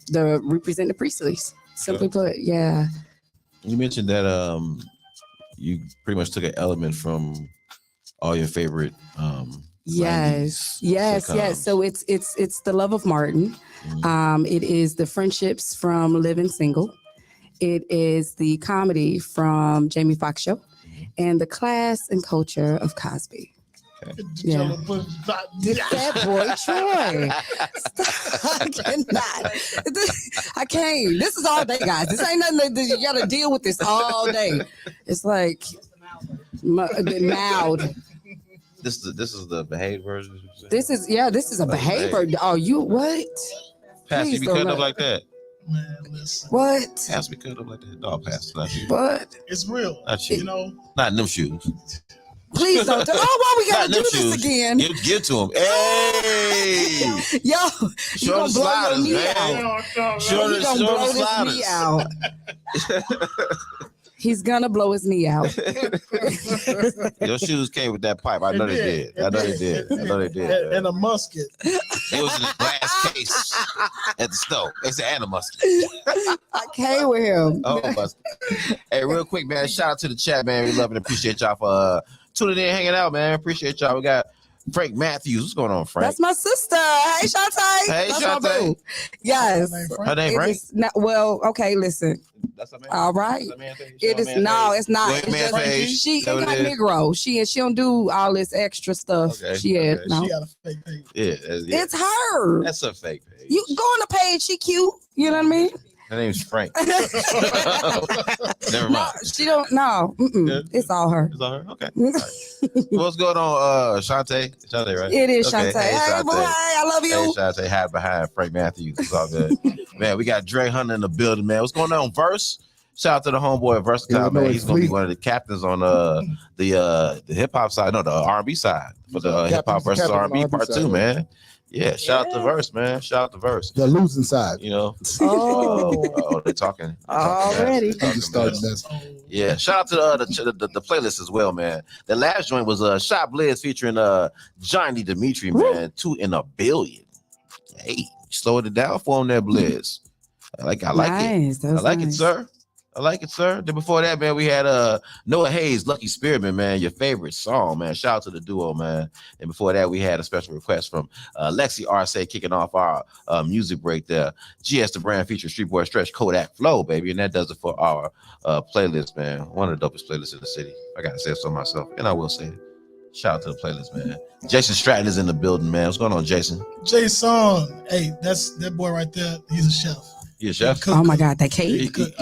the Represent the Priestleys. Simply put, yeah. You mentioned that you pretty much took an element from all your favorite Yes. 90s sitcoms. So it's the love of Martin. It is the friendships from Living Single. It is the comedy from Jamie Foxx Show, and the class and culture of Cosby. Yeah. That boy Troy. I cannot. I can't. This is all day, guys. This ain't nothing that you gotta deal with this all day. It's like mild. This is the behaved version. This is a behavior. Oh, you what? Pastor, Please you be don't cutting up let- like that. Man, listen. What? Pastor be cutting up like that. No, Pastor, not you. What? It's real. Not you. Not in them shoes. Please don't. Why we gotta Not in do them this shoes. again? Give to him. Hey! Yo, you Show gonna the blow sliders, your knee man. out. Show He the gonna blow his sliders. knee out. He's gonna blow his knee out. Your shoes came with that pipe. I know they did. I know they did. I know they did. And a musket. It was in a glass case at the stove. They said, and a musket. I came with him. Oh, musket. Hey, real quick, man. Shout out to the chat, man. We love and appreciate y'all for tuning in, hanging out, man. Appreciate y'all. We got Frank Matthews. What's going on, Frank? That's my sister. Hey, Shantae. Hey, That's my Shantae. boo. Yes. Her name It Frank? is not- well, okay, listen. That's her man? All right. That's her man page? It is Her man no, page? it's not. Wait, It's man just- page? she Is that ain't what got it is? Negro. She don't do all this extra stuff. Okay, She had okay. no. She got a fake page. Yeah. It's her. That's a fake page. You go on the page. She cute. You know what I mean? Her name's Frank. Never No, mind. she don't. No, Yeah. it's all her. Is that her? Okay. All right. What's going on, Shantae? Shantae, right? It is Okay. Shantae. Hey, boy, I love you. Hey, Shantae, hide behind Frank Matthews. It's all good. Man, we got Dre Hunter in the building, man. What's going on, Verse? Shout out to the homeboy Versatile, man. Illinois He's gonna be Fleet. one of the captains on the hip hop side, no, the R&B side for the hip hop versus R&B part side, 2, yeah. man. Yeah, shout out to Verse, man. Shout out to Verse. The losing side. You know. Oh, They're talking already. mess. They're I'm just talking starting mess. that. Yeah, shout out to the playlist as well, man. The last joint was Shop Blizz featuring Johnny Dimitri, man. 2 in a billion. Hey, slowed it down for him there, Blizz. I like Nice. it. I like it, sir. I like it, sir. Then before that, man, we had Noah Hayes, Lucky Spearman, man, your favorite song, man. Shout out to the duo, man. And before that, we had a special request from Lexi Arce kicking off our music break there. GS the Brand featuring Street Boy Stretch, Kodak Flow, baby. And that does it for our playlist, man. One of the dopest playlists in the city. I got to say it so myself, and I will say it. Shout out to the playlist, man. Jason Stratton is in the building, man. What's going on, Jason? Jason, hey, that's that boy right there. He's a chef. You a chef? Oh my God, that cake. He cook.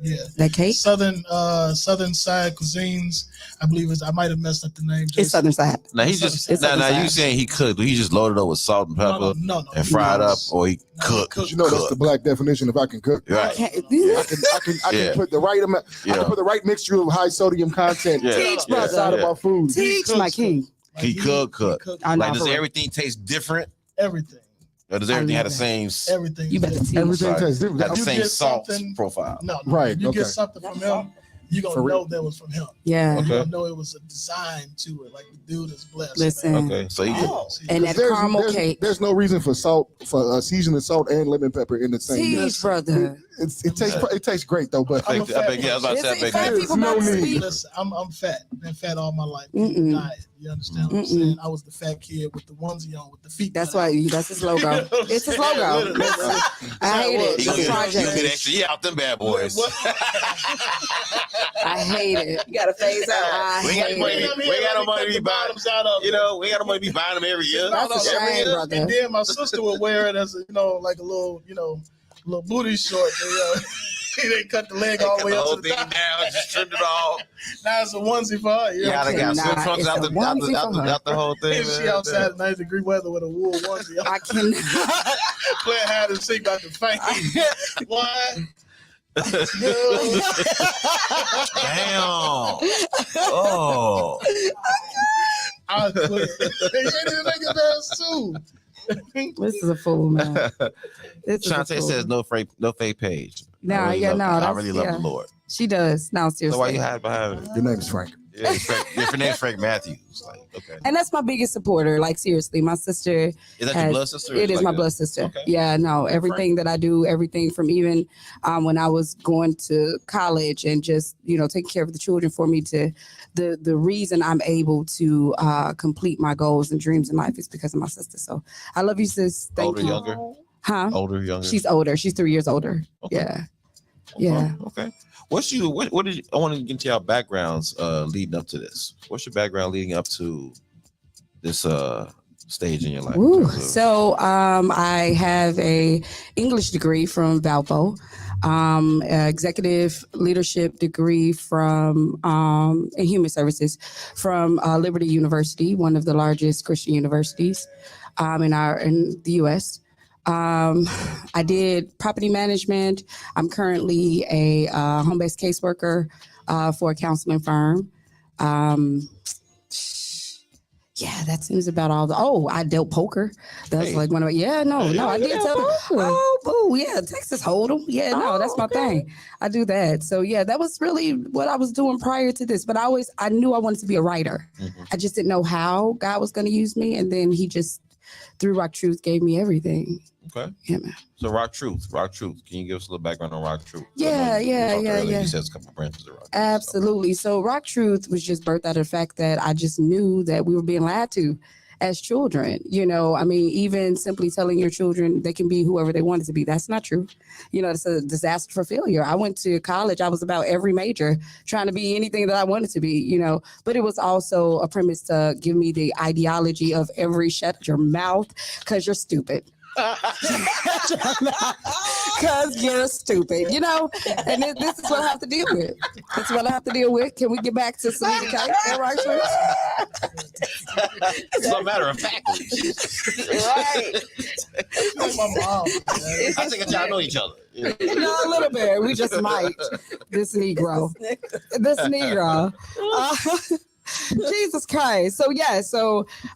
Yeah. That cake. Southern side cuisines. I believe I might have messed up the name. It's Southern side. Now he just you saying he cooked? He just loaded up with salt and pepper and fried up, or he cooked? You know that's the black definition. If I can cook, right? I can put the right amount. I can put the right mixture of high sodium content outside of my food. Teach my king. He cook. Like, does everything taste different? Everything. Or does everything have the same? Everything. You better teach. Everything tastes different. Got the same salt profile. No, right. You get something from him, you're gonna know that was from him. Yeah. Okay. You're gonna know it was a design to it. Like the dude is blessed. Listen. Man. Okay. So you and that caramel cake. There's no reason for seasoning salt and lemon pepper in the same. Teach, brother. It tastes great though, but I was about to say, there's no need. Listen, I'm fat. Been fat all my life. Diet. You understand what I'm saying? I was the fat kid with the onesie on with the feet. That's why. That's his logo. It's his logo. I hate it. The project. Get extra. Yeah, out them bad boys. I hate it. You gotta phase out. We ain't got no money to be buying. We ain't got no money to be buying them every year. That's a shame, brother. And then my sister would wear it as a, like a little, little booty short. They cut the leg all the way up to the top. Down, just trimmed it all. Now it's a onesie for her. Yeah, they got swim trunks out the whole thing. If she outside in 90-degree weather with a wool onesie, I cannot. playing hide and seek about the face. Why? Damn. Oh. I quit. They niggas ass too. This is a fool, man. Shantae says no fake page. No, I really love yeah. the Lord. She does. No, seriously. So why you hide behind it? Your name is Frank. Yeah, your name's Frank Matthews. Like, okay. And that's my biggest supporter. Like, seriously, my sister. Is that your blood sister? It is my blood sister. Okay. Yeah, no, everything that I do, everything from even when I was going to college and just, taking care of the children for me to the reason I'm able to complete my goals and dreams in life is because of my sister. So I love you, sis. Thank you. Older, younger? Huh? Older, younger? She's older. She's 3 years older. Okay. Yeah. Yeah. Okay. What did you? I want to get into your backgrounds leading up to this. What's your background leading up to this stage in your life? Ooh, so I have a English degree from Valpo, executive leadership degree from in human services from Liberty University, one of the largest Christian universities in the U.S. I did property management. I'm currently a home-based caseworker for a counseling firm. Yeah, that seems about all. I dealt poker. That's like one of I did tell them. Oh, boo, yeah, Texas Hold'em. Yeah, no, that's my thing. I do that. So yeah, that was really what I was doing prior to this. But I knew I wanted to be a writer. Mm-hmm. I just didn't know how God was going to use me, and then He just through Rock Truth gave me everything. Okay. Yeah, man. So Rock Truth. Can you give us a little background on Rock Truth? Yeah. You said a couple of branches of Rock Truth. Absolutely. So Rock Truth was just birthed out of the fact that I just knew that we were being lied to as children. Even simply telling your children they can be whoever they wanted to be. That's not true. It's a disaster for failure. I went to college. I was about every major trying to be anything that I wanted to be, but it was also a premise to give me the ideology of shut your mouth because you're stupid. Because you're stupid, you know, and this is what I have to deal with. That's what I have to deal with. Can we get back to SELENAKAY? As a matter of fact, Right. That's my mom. I think y'all know each other. No, a little bit. We just might. This Negro. Jesus Christ. So yeah,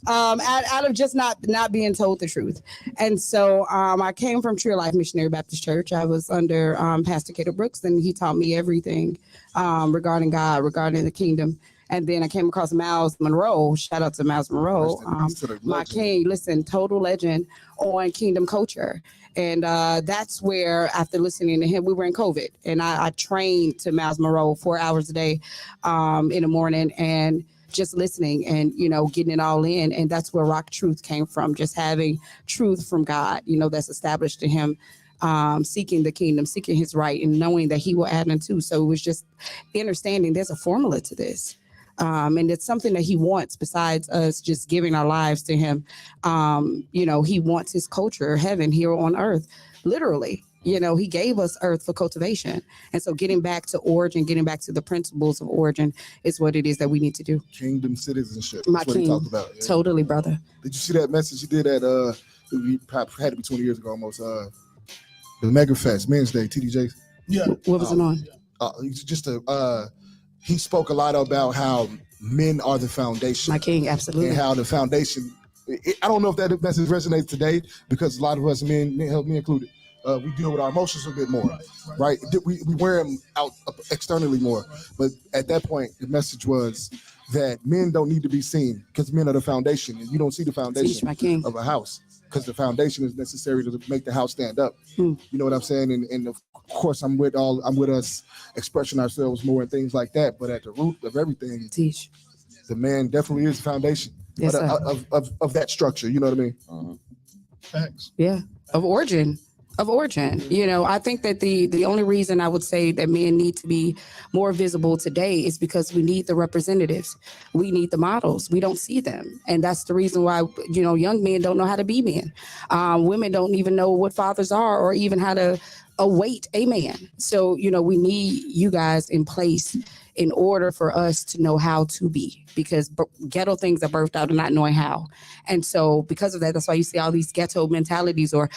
out of just not being told the truth. And so I came from Tree of Life Missionary Baptist Church. I was under Pastor Cato Brooks, and he taught me everything regarding God, regarding the kingdom. And then I came across Miles Monroe. Shout out to Miles Monroe. My king, listen, total legend on kingdom culture. And that's where, after listening to him, we were in COVID. And I trained to Miles Monroe 4 hours a day in the morning and just listening and, you know, getting it all in. And that's where Rock Truth came from, just having truth from God, you know, that's established to him. Seeking the kingdom, seeking his right, and knowing that he will add unto. So it was just understanding there's a formula to this. And it's something that he wants besides us just giving our lives to him. You know, he wants his culture, heaven here on earth, literally. You know, he gave us earth for cultivation. And so getting back to origin, getting back to the principles of origin is what it is that we need to do. Kingdom citizenship. My That's what king. he talked about. Yeah. Totally, brother. Did you see that message he did at, it had to be 20 years ago almost, the Mega Fest, Men's Day, TDJ? Yeah. What was it on? He spoke a lot about how men are the foundation. My king, absolutely. And how the foundation, I don't know if that message resonates today, because a lot of us men, me included, we deal with our emotions a bit more, right? We wear them out externally more. But at that point, the message was that men don't need to be seen, because men are the foundation, and you don't see the foundation of a house, because the foundation is necessary to make the house stand up. You know what I'm saying? And of course, I'm with us expressing ourselves more and things like that. But at the root of everything, the man definitely is the foundation of that structure. You know what I mean? Thanks. Yeah, of origin. You know, I think that the only reason I would say that men need to be more visible today is because we need the representatives. We need the models. We don't see them. And that's the reason why, you know, young men don't know how to be men. Women don't even know what fathers are or even how to await a man. So, you know, we need you guys in place in order for us to know how to be, because ghetto things are birthed out of not knowing how. And so because of that, that's why you see all these ghetto mentalities or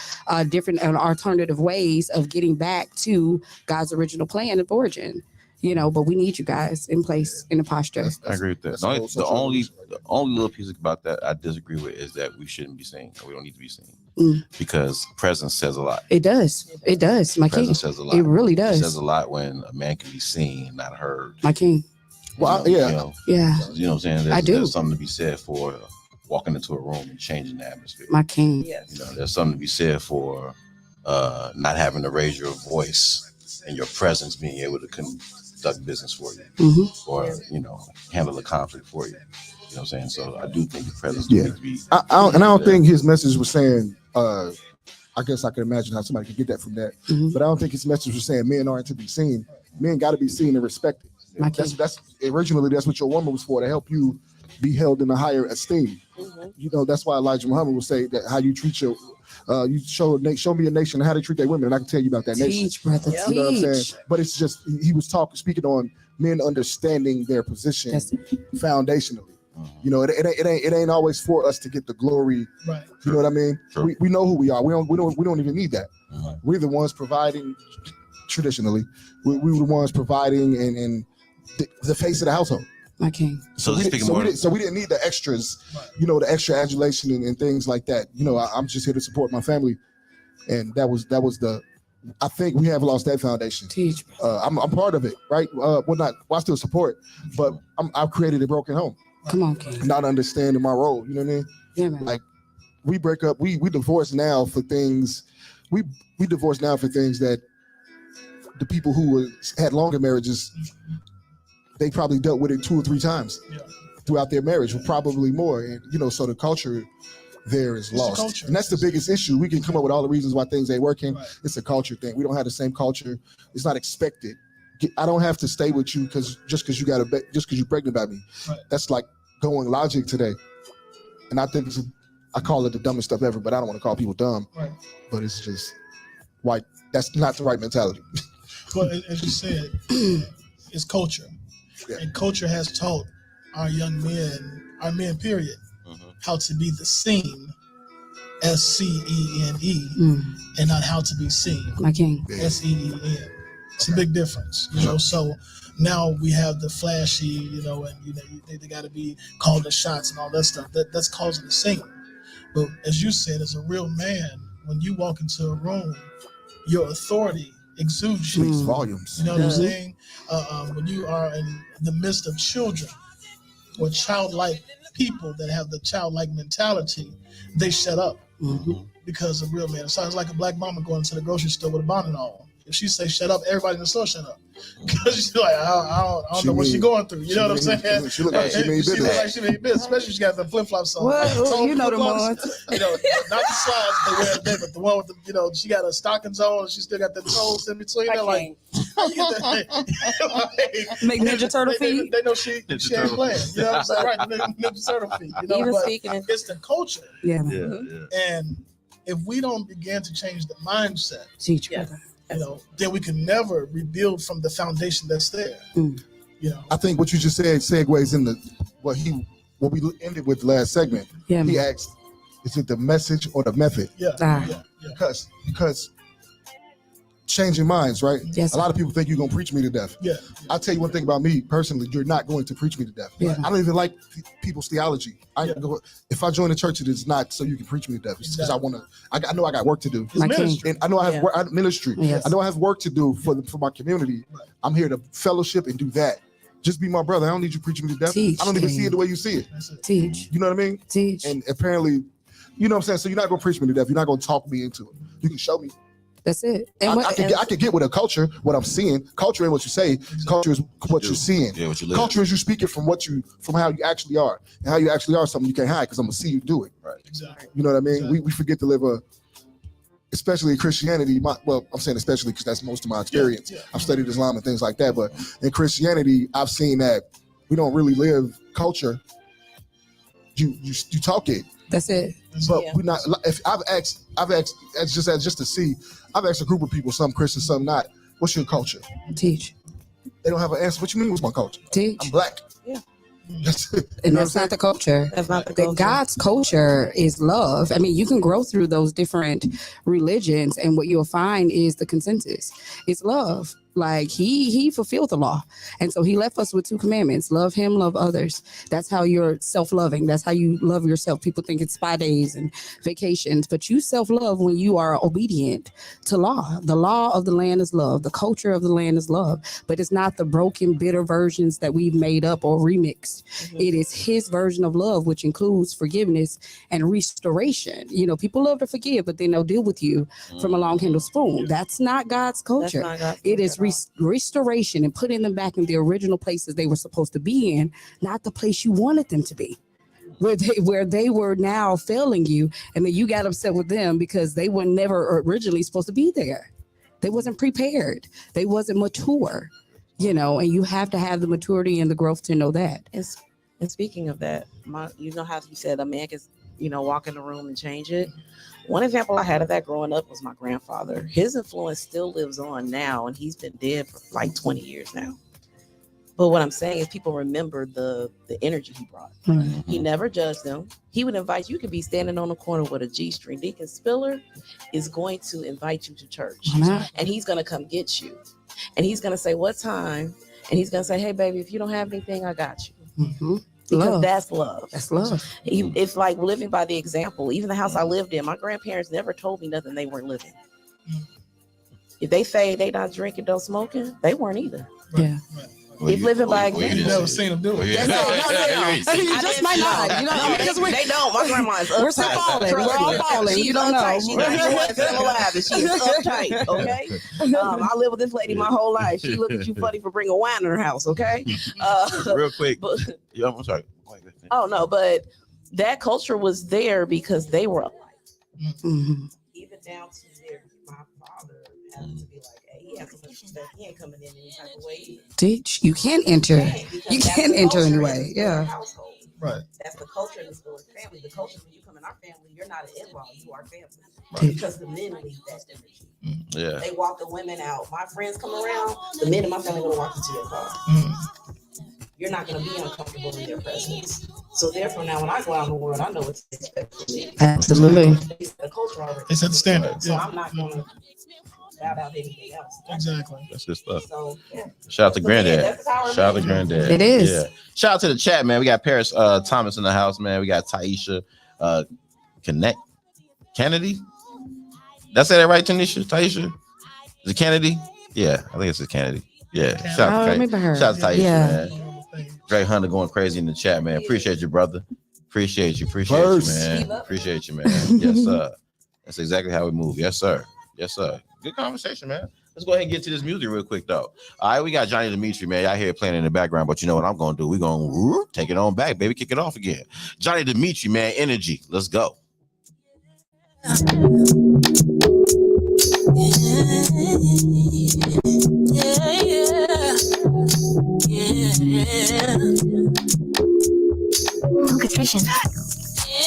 different and alternative ways of getting back to God's original plan of origin. You know, but we need you guys in place in the posture. I agree with that. The only little piece about that I disagree with is that we shouldn't be seen. We don't need to be seen. Because presence says a lot. It does. My king. Presence says a lot. It really does. It says a lot when a man can be seen, not heard. My king. Well, You know what I'm saying? I do. There's something to be said for walking into a room and changing the atmosphere. My king. You know, there's something to be said for not having to raise your voice and your presence being able to conduct business for you, or you know, handle a conflict for you. You know what I'm saying? So I do think the presence needs to be. I don't think his message was saying. I guess I can imagine how somebody could get that from that, but I don't think his message was saying men aren't to be seen. Men got to be seen and respected. That's originally that's what your woman was for, to help you be held in a higher esteem. You know, that's why Elijah Muhammad will say that how you treat your you show me a nation how to treat their women, and I can tell you about that nation. Brother, you know what I'm saying? But it's just he was speaking on men understanding their position foundationally. You know, it ain't always for us to get the glory. Right. You know what I mean? We know who we are. We don't even need that. We're the ones providing traditionally. We were the ones providing and the face of the household. My king. So we didn't need the extras, you know, the extra adulation and things like that. You know, I'm just here to support my family, and that was the. I think we have lost that foundation. I'm part of it, right? I still support, but I've created a broken home. Come on, King. Not understanding my role, you know what I mean? Yeah, man. Like we break up, we divorce now for things. We divorce now for things that the people who had longer marriages, they probably dealt with it 2 or 3 times throughout their marriage, or probably more. And you know, so the culture there is lost, and that's the biggest issue. We can come up with all the reasons why things ain't working. It's a culture thing. We don't have the same culture. It's not expected. I don't have to stay with you just because you're pregnant by me. That's like going logic today, and I think I call it the dumbest stuff ever, but I don't want to call people dumb. Right. But it's just white. That's not the right mentality. But as you said, it's culture. Yeah. And culture has taught our young men, period, how to be the seen, SCENE, and not how to be seen, My king. SEEN. It's a big difference, you know. So now we have the flashy, you know, and you know they got to be calling the shots and all that stuff. That's causing the scene. But as you said, as a real man, when you walk into a room, your authority exudes you. Speaks volumes. You know what I'm saying? When you are in the midst of children or childlike people that have the childlike mentality, they shut up because of real man. It sounds like a black mama going to the grocery store with a bonnet on. If she say shut up, everybody in the store shut up. Because she's like, I don't know what she's going through. You know what I'm saying? She look like she made business. She look like she made business, especially if she got the flip-flops on. Well, you know the ones. You know, not the slides they wear today, but the one with the, you know, she got her stockings on and she still got the toes in between. They're like, make Ninja Turtle feet. They know she ain't playing. You know what I'm saying? Right, Ninja Turtle feet. You know, Even but speaking of- it's the culture. Yeah. And if we don't begin to change the mindset, Teach brother. you know, then we can never rebuild from the foundation that's there. You know, I think what you just said segues into what we ended with the last segment. Yeah. He asked, is it the message or the method? Ah. Because changing minds, right? Yes. A lot of people think you're gonna preach me to death. Yeah. I'll tell you one thing about me personally, you're not going to preach me to death. Yeah. I don't even like people's theology. If I join a church, it is not so you can preach me to death. It's because I know I got work to do. My king. And I know I have ministry. Yes. I know I have work to do for my community. I'm here to fellowship and do that. Just be my brother. I don't need you preaching me to death. Teach, I don't even see king. it the way you see it. Teach. You know what I mean? Teach. And apparently, you know what I'm saying? So you're not going to preach me to death. You're not going to talk me into it. You can show me. That's it. I can get with a culture, what I'm seeing. Culture ain't what you say. Culture is what you're seeing. Yeah, what you live. Culture is you speaking from how you actually are. And how you actually are something you can't hide because I'm going to see you do it. Right. Exactly. You know what I mean? We forget to live especially in Christianity, I'm saying especially because that's most of my experience. Yeah. I've studied Islam and things like that. But in Christianity, I've seen that we don't really live culture. You talk it. That's it. But we're not. If I've asked just to see. I've asked a group of people, some Christian, some not. What's your culture? Teach. They don't have an answer. What you mean? What's my culture? Teach. I'm black. Yeah. That's it. And that's not the culture. That's not the That culture. God's culture is love. I mean, you can grow through those different religions, and what you'll find is the consensus. It's love. Like he fulfilled the law, and so he left us with 2 commandments: love him, love others. That's how you're self-loving. That's how you love yourself. People think it's spa days and vacations, but you self-love when you are obedient to law. The law of the land is love. The culture of the land is love, but it's not the broken, bitter versions that we've made up or remixed. It is his version of love, which includes forgiveness and restoration. You know, people love to forgive, but then they'll deal with you from a long handled spoon. That's not God's culture. That's not God's It culture is restoration and putting them back in the original places they were supposed to be in, not the place you wanted them to be, where they were now failing you, and then you got upset with them because they were never originally supposed to be there. They wasn't prepared. They wasn't mature, you know, and you have to have the maturity and the growth to know that. And speaking of that, you know how you said a man can, you know, walk in the room and change it. One example I had of that growing up was my grandfather. His influence still lives on now, and he's been dead for like 20 years now. But what I'm saying is people remember the energy he brought. He never judged them. He would invite you. Could be standing on the corner with a G-string. Deacon Spiller is going to invite you to church, and he's going to come get you. And he's going to say, what time? And he's going to say, hey, baby, if you don't have anything, I got you. Because Love. that's love. That's love. It's like living by the example. Even the house I lived in, my grandparents never told me nothing they weren't living. If they say they not drinking, don't smoking, they weren't either. Yeah. If living by you example. never seen them do it. You just might not. You know, because they don't. My grandma is uptight. We're still falling. We're all falling. She's You don't know. uptight. She's not still alive, and she's uptight. Okay. I lived with this lady my whole life. She looked at you funny for bringing wine in her house. Okay. Real quick. Yeah, I'm sorry. Oh no, but that culture was there because they were alike. Even down to there, my father had to be like, hey, he has so much respect. He ain't coming in any type of way. Teach. You can't enter. You can't enter anyway. Yeah. Right. That's the culture in the Stoic family. The culture when you come in our family, you're not an in-law, you are family. Right. Because the men lead that energy. Yeah. They walk the women out. My friends come around, the men in my family gonna walk into your car. You're not gonna be uncomfortable in their presence. So therefore, now when I go out in the world, I know what to expect from me. Absolutely. They set the culture already. They set the standard. So I'm not gonna shout out anything else. Exactly. That's good stuff. So yeah. Shout out to Granddad. That's the power of Shout out to men. Granddad. It is. Yeah. Shout out to the chat, man. We got Paris Thomas in the house, man. We got Taisha Kennedy. Did I say that right, Tanisha? Taisha? Is it Kennedy? Yeah, I think it's Kennedy. Yeah. Shout out to remember her. Shout out to Taisha, Yeah. man. Dre Hunter going crazy in the chat, man. Appreciate you, brother. Appreciate you, man. Appreciate you, man. Yes, sir. That's exactly how we move. Yes, sir. Yes, sir. Good conversation, man. Let's go ahead and get to this music real quick, though. All right, we got Johnny Dimitri, man. Y'all hear it playing in the background, but you know what I'm going to do? We're going to take it on back, baby. Kick it off again. Johnny Dimitri, man. Energy. Let's go.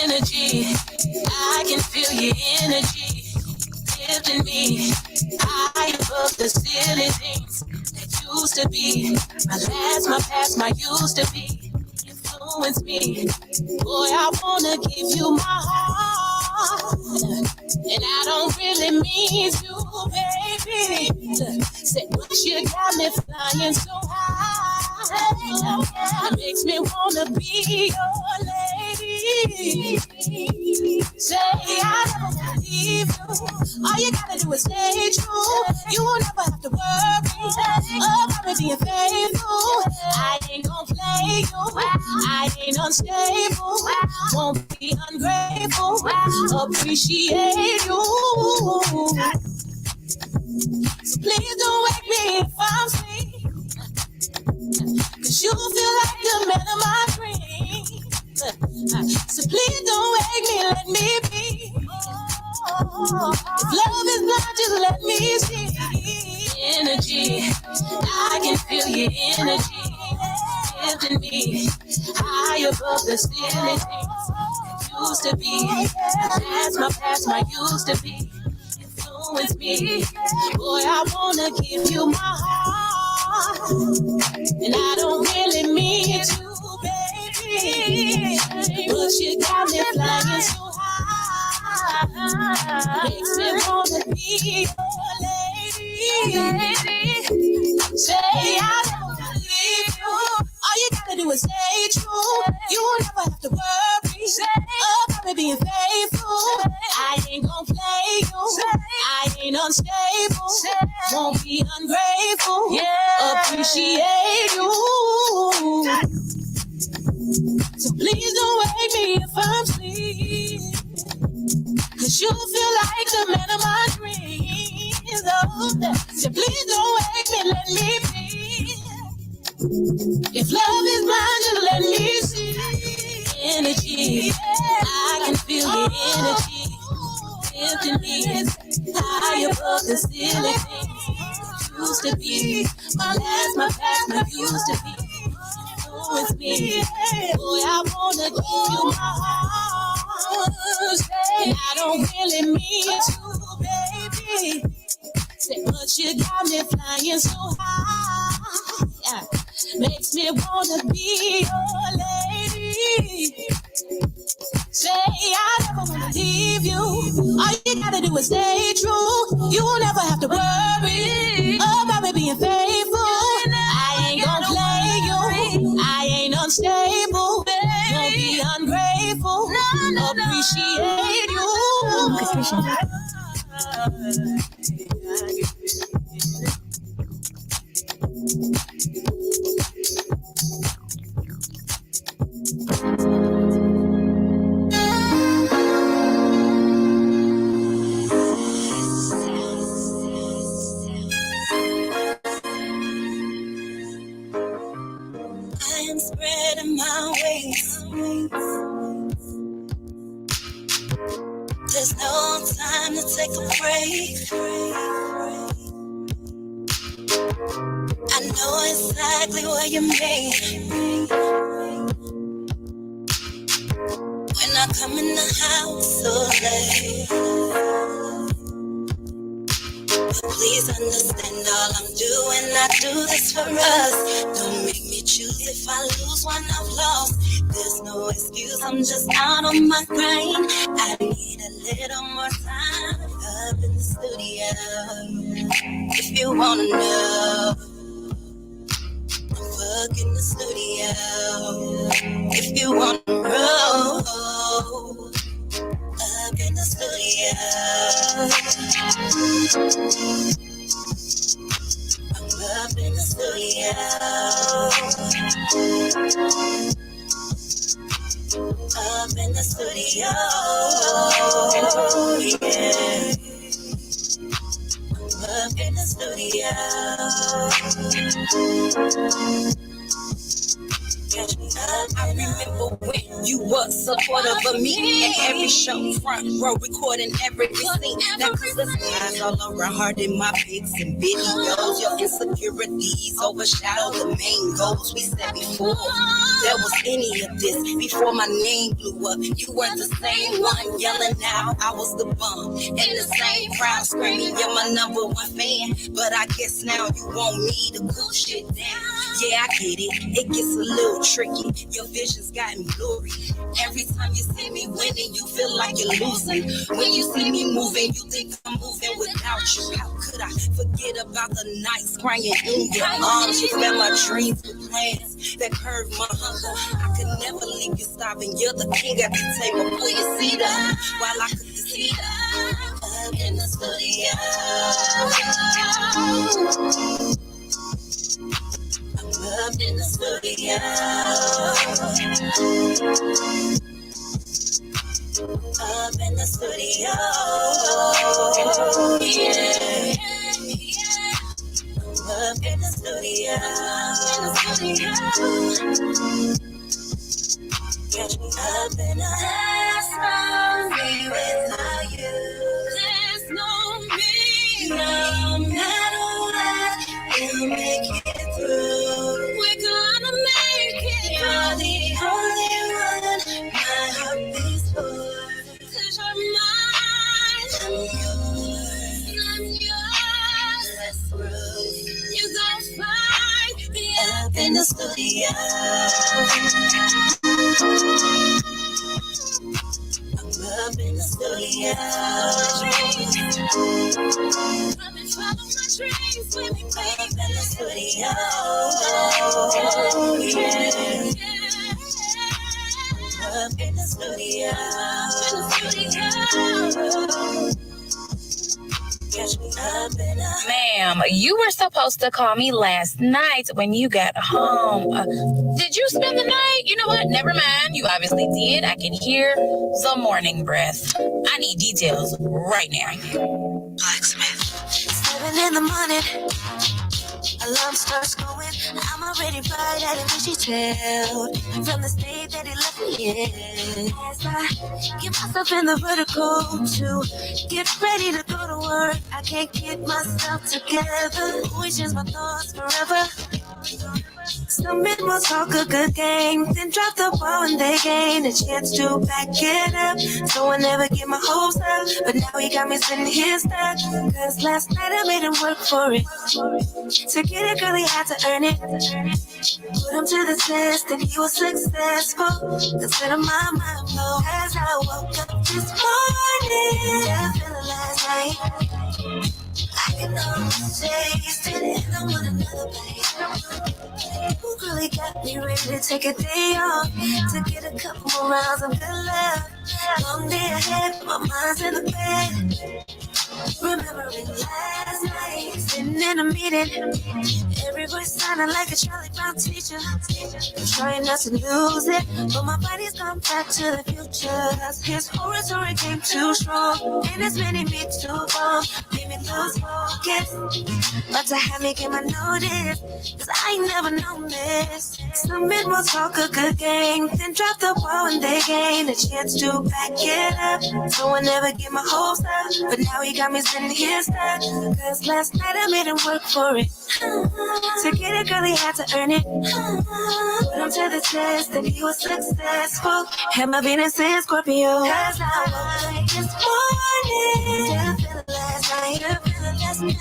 Energy, I can feel your energy lifting me high above the silly things that used to be my last, my past, my used to be influence me. Boy, I wanna give you my heart, and I don't really mean to, baby. Say, but you got me flying so high, it makes me wanna be your lady. Say I never wanna leave you. All you gotta do is stay true. You won't ever have to worry about me being faithful. I ain't gonna play you. I ain't unstable. Won't be ungrateful. Appreciate you. So please don't wake me if I'm asleep, 'cause you feel like the man of my dreams. So please don't wake me, let me be. If love is blind, just let me see. Energy, I can feel your energy lifting me high above the silly things that used to be. That's my past, my used to be. Influence me. Boy, I wanna give you my heart, and I don't really mean to, baby, but you got me flying so high. Makes me wanna be your lady. Say I never wanna leave you. All you gotta do is stay true. You won't ever have to worry about me being faithful. I ain't gonna play you. I ain't unstable. Won't be ungrateful. Appreciate you. So please don't wake me if I'm asleep, 'cause you feel like the man of my dreams. Oh, so please don't wake me, let me be. If love is blind, just let me see. Energy, I can feel the energy lifting me high above the silly things that used to be. My last, my past, my used to be. With me, boy, I wanna give you my heart, and I don't really mean to, baby. Say, but you got me flying so high, yeah. Makes me wanna be your lady. Say I never wanna leave you. All you gotta do is stay true. You won't ever have to worry about me being faithful. I ain't gonna play you. I ain't unstable. Won't be ungrateful. Appreciate you. I am spreading my wings. There's no time to take a break. I know exactly what you mean. When I come in the house so late, please understand all I'm doing. I do this for us. Don't make me choose. If I lose one, I've lost. There's no excuse. I'm just out on my grind. I need a little more time up in the studio. If you wanna know, I'm fucking the studio. If you wanna roll up in the studio. Up in the studio, up in the studio, yeah. Up in the studio, catch me up. I remember when you were supportive of me at every show, front row, recording every scene. Now, cause the skies all around, heart in my pics and videos. Your insecurities overshadow the main goals we set before there was any of this. Before my name blew up, you weren't the same one yelling out I was the bum. In the same crowd screaming, you're my number one fan. But I guess now you want me to cool shit down. Yeah, I get it. It gets a little tricky. Your vision's gotten blurry. Every time you see me winning, you feel like you're losing. When you see me moving, you think I'm moving without you. How could I forget about the nights crying in your arms? You fed my dreams with plans that curved my hunger. I could never leave you starving. You're the king at the table. Put your seat up while I cook the seat up in the studio. Up in the studio, up in the studio, yeah. Up in the studio, catch me up in the dance on me without you. There's no me, no matter what, we'll make it through. We're gonna make it. You're the only one my heart beats for. 'Cause you're mine, I'm yours. Let's roll. You gon' find me up in the studio. Up in the studio. Come and follow my dreams with me, baby. Up in the studio. Yeah. Up in the studio. Catch me up in a... Ma'am, you were supposed to call me last night when you got home. Did you spend the night? You know what? Never mind. You obviously did. I can hear the morning breath. I need details right now. Blacksmith. 7 in the morning. Alarm starts going. I'm already right at it when she told from the state that he left me in. As I get myself in the vertical to get ready to go to work, I can't get myself together. Always change my thoughts forever. Some men will talk a good game, then drop the ball when they gain a chance to back it up. So I never get my hopes up, but now he got me sitting here stuck. 'Cause last night I made him work for it. To get it, girl, he had to earn it. Put him to the test, and he was successful. Consider my mind blown as I woke up this morning. I feel it last night. I can almost taste it, and I want another bite. Who really got me ready to take a day off to get a couple more rounds of good love. Long day ahead, my mind's in the bed. Remembering last night, sitting in a meeting. Every voice sounded like a Charlie Brown teacher. I'm trying not to lose it, but my body's gone back to the future. His oratory came too strong, and it's made me too long. Made me lose focus, but to have me get my notice, 'cause I ain't never known this. Some men will talk a good game, then drop the ball when they gain a chance to back it up. So I never get my hopes up, but now he got me me spending here stuck. Cause last night I made him work for it. To get it, girl, he had to earn it. Put him to the test, and he was successful. Had my Venus in Scorpio. Cause I woke this morning. Didn't feel it last night. Didn't feel it last night.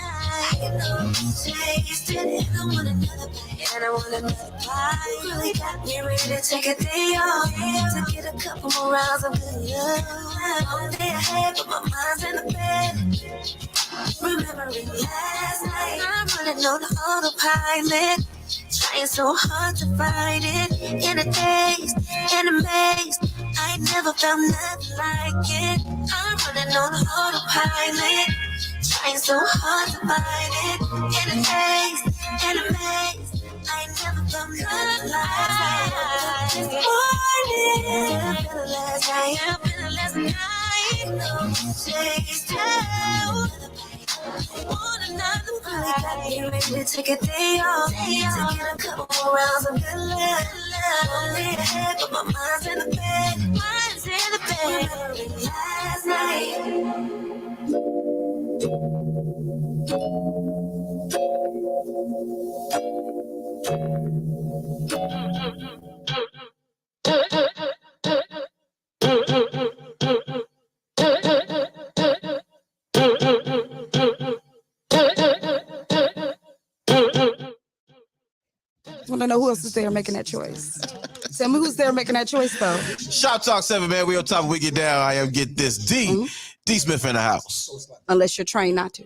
You know, tasted it. I want another bite. And I want another bite. Really got me ready to take a day off. To get a couple more rounds of good love. One day ahead, but my mind's in the bed. Remembering last night, I'm running on autopilot. Trying so hard to fight it. In a daze, in a maze. I never felt nothing like it. I'm running on autopilot. Trying so hard to fight it. In a daze, in a maze. I never felt nothing like it. This morning, I feel it last night. I feel it last night. No taste out. Want another fight. Got me ready to take a day off. To get a couple more rounds of good love. Only ahead, but my mind's in the bed. Mind's in the bed. Remembering last night. I want to know who else is there making that choice. Tell me who's there making that choice, though. Shop Talk 7, man. We on top of We Get Down. I am Get This D. D Smith in the house. Unless you're trained not to,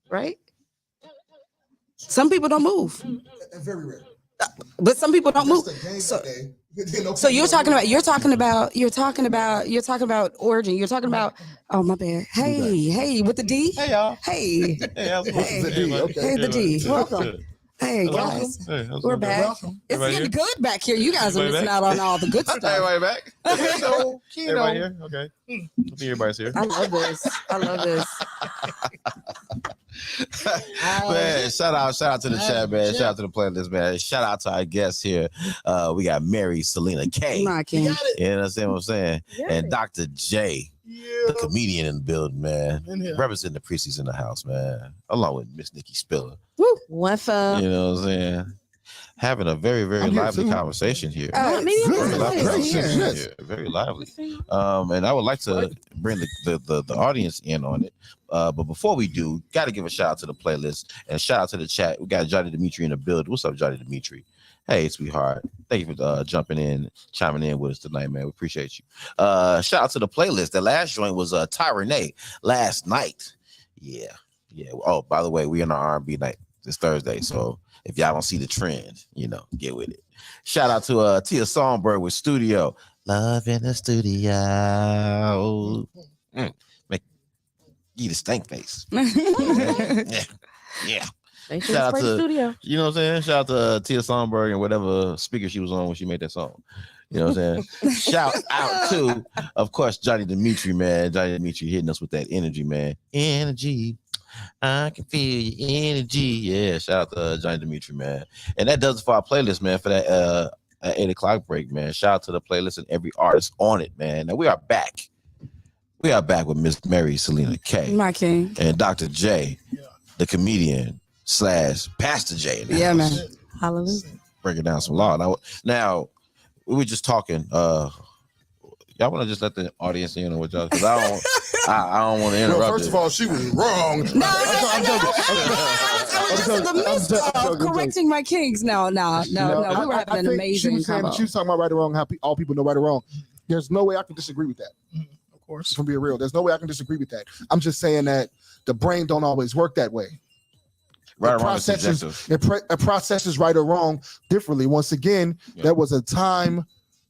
right? Some people don't move. Very rare. But some people don't move. So you're talking about origin. You're talking about, oh my bad. Hey, with the D. Hey y'all. Hey. Hey, the D. Okay. Hey, the D. Welcome. Hey guys, we're back. Welcome. It's getting good back here. You guys are missing out on all the good stuff. Everybody back. So, everybody here? Okay. I think everybody's here. I love this. Man, shout out to the chat, man. Shout out to the playlist, man. Shout out to our guests here. We got Mary SELENAKAY. My king. You understand what I'm saying? And Dr. J, the comedian in the building, man. Representing the Priesties in the house, man. Along with Miss Nikki Spiller. Woo. What's up? You know what I'm saying? Having a very, very lively conversation here. Very lively. And I would like to bring the audience in on it. But before we do, got to give a shout out to the playlist and shout out to the chat. We got Johnny Dimitri in the building. What's up, Johnny Dimitri? Hey, sweetheart. Thank you for jumping in, chiming in with us tonight, man. We appreciate you. Shout out to the playlist. The last joint was Ty Renee last night. Yeah. Oh, by the way, we in our R&B night this Thursday. So if y'all don't see the trend, get with it. Shout out to Tia Songbird with Studio. Love in the studio. Make eat a stank face. Yeah. Shout out to studio. You know what I'm saying? Shout out to Tia Songbird and whatever speaker she was on when she made that song. You know what I'm saying? Shout out to, of course, Johnny Dimitri, man. Johnny Dimitri hitting us with that energy, man. Energy. I can feel your energy. Yeah, shout out to Johnny Dimitri, man. And that does it for our playlist, man, for that 8 o'clock break, man. Shout out to the playlist and every artist on it, man. Now we are back. We are back with Miss Mary SELENAKAY. My king. And Dr. J, the comedian / Pastor J. Yeah, man. Hallelujah. Breaking down some law. Now we were just talking. Y'all want to just let the audience in on what y'all? Because I don't want to interrupt. First of all, she was wrong. I'm just in the midst of correcting my kings. No. We were having an amazing She was saying she was talking about right or wrong. How all people know right or wrong. There's no way I can disagree with that. Of course, from being real, there's no way I can disagree with that. I'm just saying that the brain don't always work that way. Right or wrong is subjective. It processes right or wrong differently. Once again, there was a time.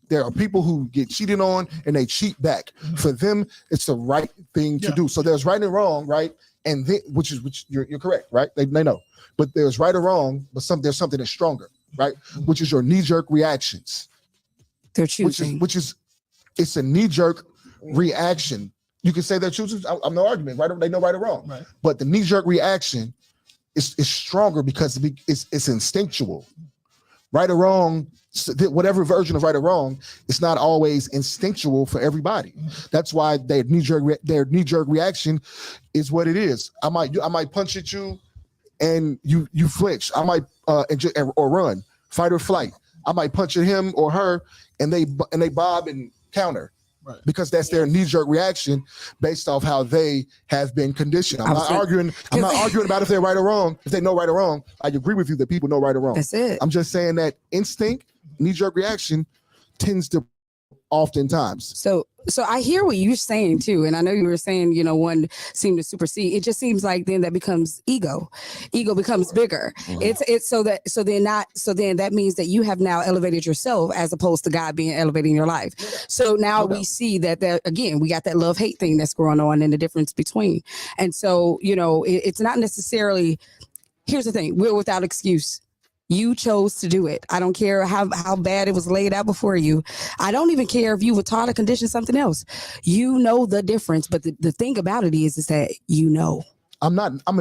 There are people who get cheated on and they cheat back. For them, it's the right thing to do. So there's right and wrong, right? And which you're correct, right? They know. But there's right or wrong, but there's something that's stronger, right? Which is your knee-jerk reactions. They're choosing. It's a knee-jerk reaction. You can say they're choosing. I'm no argument, right? They know right or wrong. Right. But the knee-jerk reaction is stronger because it's instinctual. Right or wrong So whatever version of right or wrong, it's not always instinctual for everybody. That's why their knee-jerk reaction is what it is. I might punch at you and you flinch. I might or run, fight or flight. I might punch at him or her and they bob and counter. Right. Because that's their knee-jerk reaction based off how they have been conditioned. I'm not arguing about if they're right or wrong. If they know right or wrong, I agree with you that people know right or wrong. That's it. I'm just saying that instinct, knee-jerk reaction tends to oftentimes. So I hear what you're saying too, and I know you were saying, one seemed to supersede. It just seems like then that becomes ego. Ego becomes bigger. It's so then that means that you have now elevated yourself as opposed to God being elevating your life. So now we see that again we got that love-hate thing that's going on and the difference between. And so it's not necessarily. Here's the thing: we're without excuse. You chose to do it. I don't care how bad it was laid out before you. I don't even care if you were taught or conditioned something else. You know the difference. But the thing about it is that I've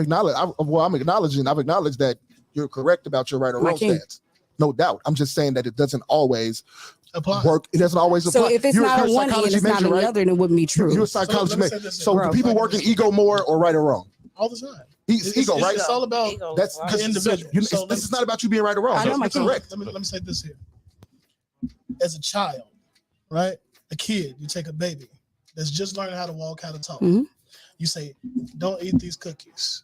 acknowledged that you're correct about your right or wrong stance. No doubt. I'm just saying that it doesn't always work. It doesn't always apply. So if it's not on one end, it's not on the other, then it wouldn't be true. You're a psychology major. So do people work in ego more or right or wrong? All the time. Ego, right? It's all about that's the individual. This is not about you being right or wrong. I know that's correct. Let me say this here. As a child, right? A kid, you take a baby that's just learning how to walk, how to talk. Mm-hmm. You say, don't eat these cookies.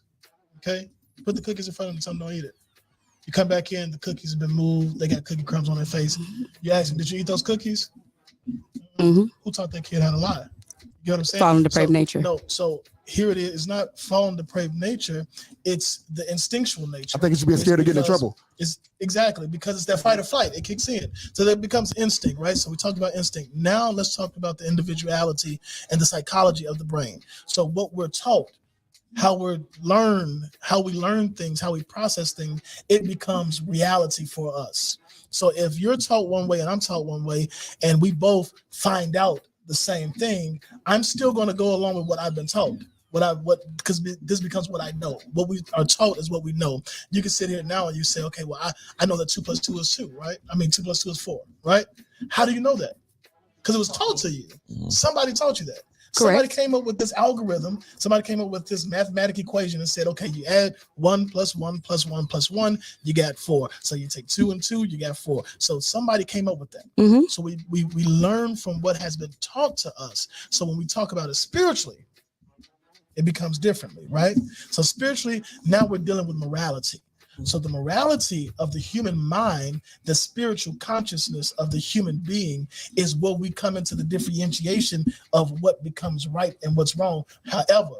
Okay? Put the cookies in front of them and tell them don't eat it. You come back in, the cookies have been moved, they got cookie crumbs on their face. You ask them, did you eat those cookies? Mm-hmm. Who taught that kid how to lie? You know what I'm saying? Fallen depraved nature. No, so here it is. It's not fallen depraved nature. It's the instinctual nature. I think you should be scared of getting in trouble. It's exactly because it's that fight or flight. It kicks in. So that becomes instinct, right? So we talked about instinct. Now let's talk about the individuality and the psychology of the brain. So what we're taught, how we learn things, how we process things, it becomes reality for us. So if you're taught one way and I'm taught one way, and we both find out the same thing, I'm still going to go along with what I've been told. Because this becomes what I know. What we are taught is what we know. You can sit here now and you say, okay, well, I know that 2 + 2 is 2, right? I mean, 2 + 2 is 4, right? How do you know that? Because it was taught to you. Somebody taught you that. Correct. Somebody came up with this algorithm. Somebody came up with this mathematical equation and said, okay, you add 1 + 1 + 1 + 1, you got 4. So you take 2 and 2, you got 4. So somebody came up with that. Mm-hmm. So we learn from what has been taught to us. So when we talk about it spiritually, it becomes differently, right? So spiritually, now we're dealing with morality. So the morality of the human mind, the spiritual consciousness of the human being is where we come into the differentiation of what becomes right and what's wrong. However,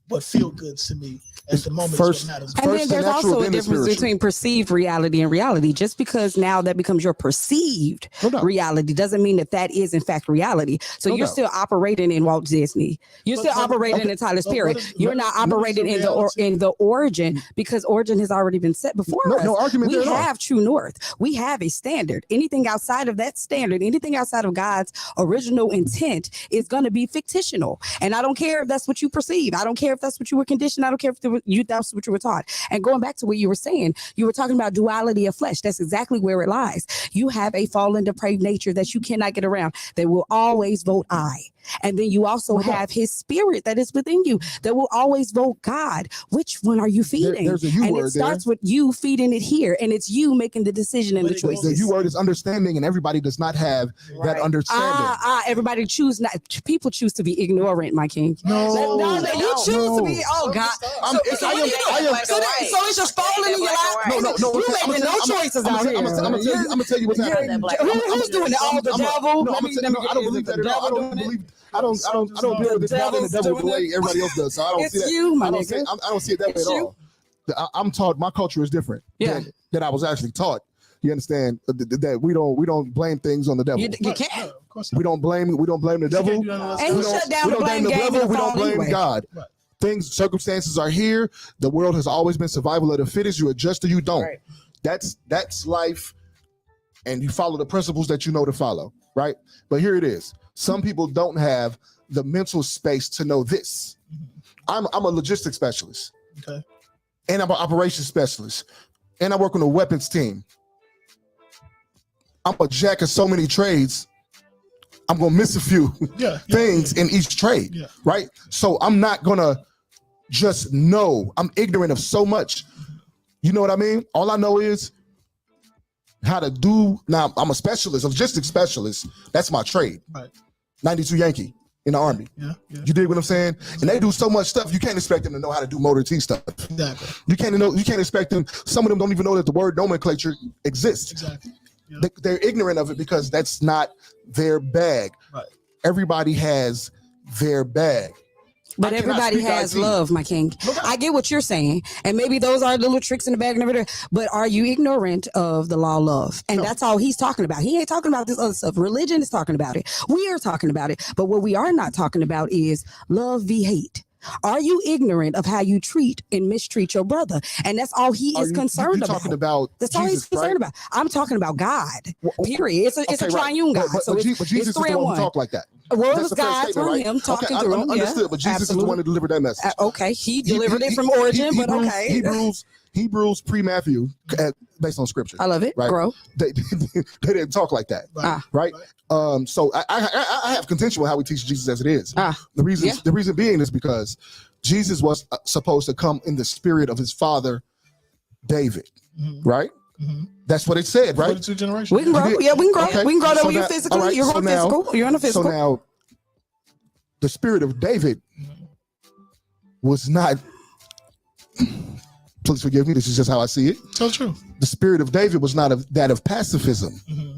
what feels good to me at the moment is what matters. And then there's also a difference between perceived reality and reality. Just because now that becomes your perceived reality doesn't mean that is in fact reality. So you're still operating in Walt Disney. You're still operating in Tyler Perry. You're not operating in the origin, because origin has already been set before us. No argument. We have true north. We have a standard. Anything outside of that standard, anything outside of God's original intent is going to be fictional. And I don't care if that's what you perceive. I don't care if that's what you were conditioned. I don't care if that's what you were taught. And going back to what you were saying, you were talking about duality of flesh. That's exactly where it lies. You have a fallen, depraved nature that you cannot get around. They will always vote I. And then you also have his spirit that is within you that will always vote God. Which one are you feeding? There's a U and word it starts with you feeding it here, and it's you making the decision and the choice. The U word is understanding, and everybody does not have that understanding. Everybody people choose to be ignorant, my king. No, you choose to be. Oh God. So it's just falling in your lap. No. You making no choices out here. I'm gonna tell you what's happening. Who's doing it? All the devil. I don't believe that at all. I don't deal with this God and the devil the way everybody else does. So I don't see that. You, my I don't see it that way at all. I'm taught my culture is different. That I was actually taught. You understand that we don't blame things on the devil. You can't. We don't blame the devil. And you shut down the blame game. We don't blame God. Circumstances are here. The world has always been survival of the fittest. You adjust or you don't. Right. That's life, and you follow the principles that you know to follow. Right. But here it is. Some people don't have the mental space to know this. I'm a logistics specialist. Okay. And I'm an operations specialist. And I work on a weapons team. I'm a jack of so many trades. I'm gonna miss a few things in each trade, right? So I'm not gonna just know. I'm ignorant of so much. You know what I mean? All I know is how to do. Now I'm a specialist, a logistics specialist. That's my trade. Right. 92 Yankee in the Army. Yeah. You dig what I'm saying? Exactly. And they do so much stuff. You can't expect them to know how to do motor T stuff. Exactly. You can't expect them. Some of them don't even know that the word nomenclature exists. Exactly. Yeah. They're ignorant of it because that's not their bag. Right. Everybody has their bag. But everybody has love, my king. I get what you're saying. And maybe those are little tricks in the bag and everything. But are you ignorant of the law of love? And that's all he's talking about. He ain't talking about this other stuff. Religion is talking about it. We are talking about it. But what we are not talking about is love v. hate. Are you ignorant of how you treat and mistreat your brother? And that's all he is concerned about. Talking about that's all he's concerned about. I'm talking about God. Period. It's a triune God. But Jesus is the one who talked like that. Word was God through him talking through him. Understood, but Jesus is the one who delivered that message. Okay, he delivered it from origin, but okay. Hebrews pre-Matthew, based on scripture. I love it. Right? Grow. They didn't talk like that. Right? So I have contention with how we teach Jesus as it is. The reason being is because Jesus was supposed to come in the spirit of his father, David. Right? Mm-hmm. That's what it said, right? 42 generations. We can grow. Yeah, we can grow. Okay. We can grow that you're physical. Right. You're physical. You're in a physical. So now, the spirit of David was not. Please forgive me. This is just how I see it. So true. The spirit of David was not that of pacifism. Mm-hmm.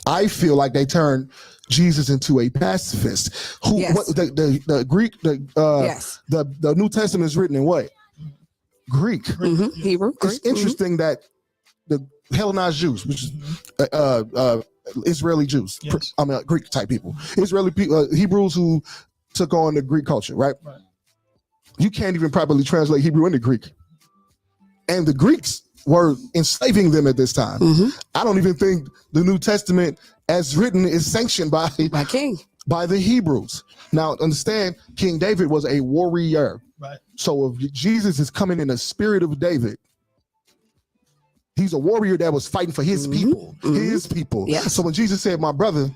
I feel like they turned Jesus into a pacifist. Who? Yes. What, the Greek? The New Testament is written in what? Greek. Mm-hmm. Hebrew. It's interesting that the Hellenized Jews, which is Israeli Jews, Greek type people, Israeli people, Hebrews who took on the Greek culture, right? You can't even properly translate Hebrew into Greek, and the Greeks were enslaving them at this time. Mm-hmm. I don't even think the New Testament, as written, is sanctioned by the Hebrews. Now, understand, King David was a warrior. Right. So if Jesus is coming in the spirit of David, he's a warrior that was fighting for his people. His people. Yes. So when Jesus said, my brother,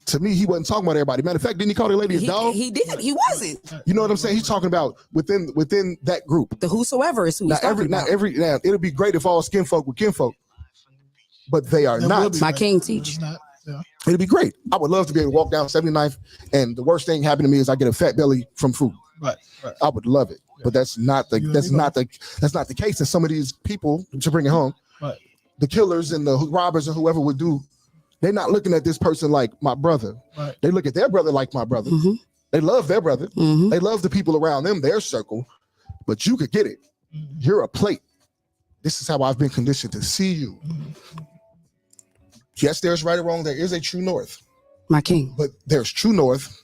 to me, he wasn't talking about everybody. Matter of fact, didn't he call the lady a dog? He did. He wasn't. You know what I'm saying? He's talking about within that group. The whosoever is who he's talking about. Now, it'd be great if all skin folk were kinfolk, but they are not. My king teach. It'd be great. I would love to be able to walk down 79th, and the worst thing happened to me is I get a fat belly from food. Right. I would love it, but that's not the case. And some of these people, to bring it home, the killers and the robbers and whoever would do, they're not looking at this person like my brother. Right. They look at their brother like my brother. Mm-hmm. They love their brother. Mm-hmm. They love the people around them, their circle. But you could get it. Mm-hmm. You're a plate. This is how I've been conditioned to see you. Mm-hmm. Yes, there's right or wrong. There is a true north. My king. But there's true north,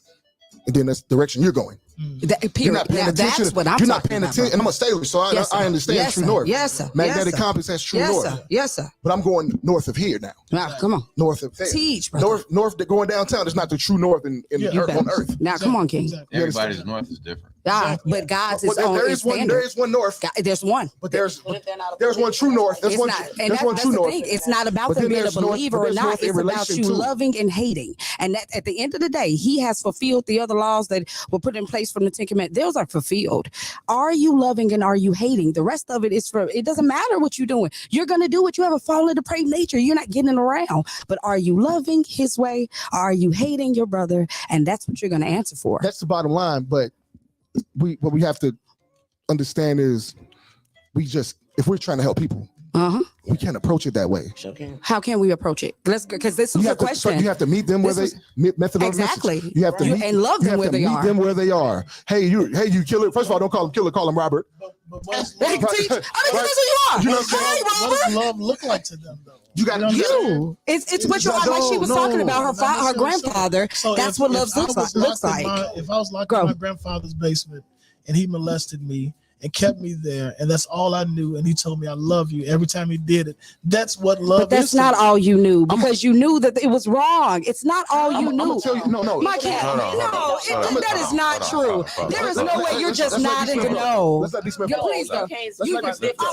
and then that's the direction you're going. You're not paying attention. That's what I'm You're not paying attention. And I'm a sailor, so I understand true north. Yes, sir. Magnetic compass has true north. Sir. Yes, sir. But I'm going north of here now. Come on. North of there. Teach, brother. North going downtown is not the true north on earth. Now, come on, King. Everybody's north is different. But God's is on there is one. There is one north. There's one. But there's one true north. There's one true north. It's not about them being a believer or not. It's about you loving and hating. And that at the end of the day, He has fulfilled the other laws that were put in place from the Ten Commandments. Those are fulfilled. Are you loving and are you hating? The rest of it is for. It doesn't matter what you're doing. You're gonna do what you have a fallen depraved nature. You're not getting around. But are you loving His way? Are you hating your brother? And that's what you're gonna answer for. That's the bottom line. But what we have to understand is if we're trying to help people, we can't approach it that way. How can we approach it? Because this is a question. So you have to meet them where they exactly. You have to and love them where they are. Meet them where they are. Hey, you killer. First of all, don't call him killer. Call him Robert. But that's who you are. You know what does love look like to them, though? You got you. It's what you're like she was talking about her grandfather. That's what love looks like. If I was locked in my grandfather's basement and he molested me and kept me there, and that's all I knew. And he told me I love you every time he did it. That's what love is. But that's not all you knew, because you knew that it was wrong. It's not all you knew. I'm tell you, no. My cat, that is not true. There is no way you're just nodding to know. Please go.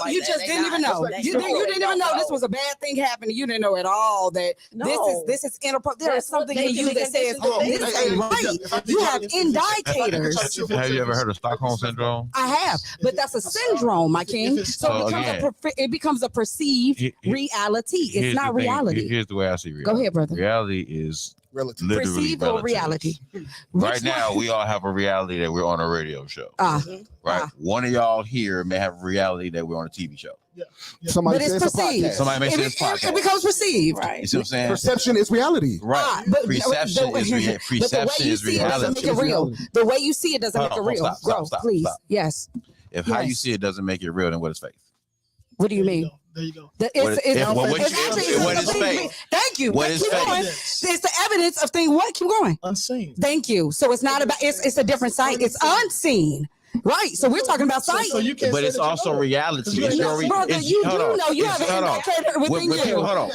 You just didn't even know. You didn't even know this was a bad thing happening. You didn't know at all that this is inappropriate. There is something in you that says this ain't right. You have indicators. Have you ever heard of Stockholm syndrome? I have, but that's a syndrome, my king. So it becomes a perceived reality. It's not reality. Here's the way I see reality. Go ahead, brother. Reality is literally perceived or reality. Right now, we all have a reality that we're on a radio show. Right? One of y'all here may have a reality that we're on a TV show. Somebody but it's perceived. Somebody may say it's podcast. It becomes perceived. Right. You see what I'm saying? Perception is reality. Right. Perception is reality. Make it real. The way you see it doesn't make it real. Stop. Please. Yes. If how you see it doesn't make it real, then what is faith? What do you mean? There you go. What is faith? Thank you. What is faith? It's the evidence of things. What? Keep going. Unseen. Thank you. So it's not about. It's a different sight. It's unseen. Right. So we're talking about sight. But it's also reality. Brother, you do know you have an indicator within you. Hold on.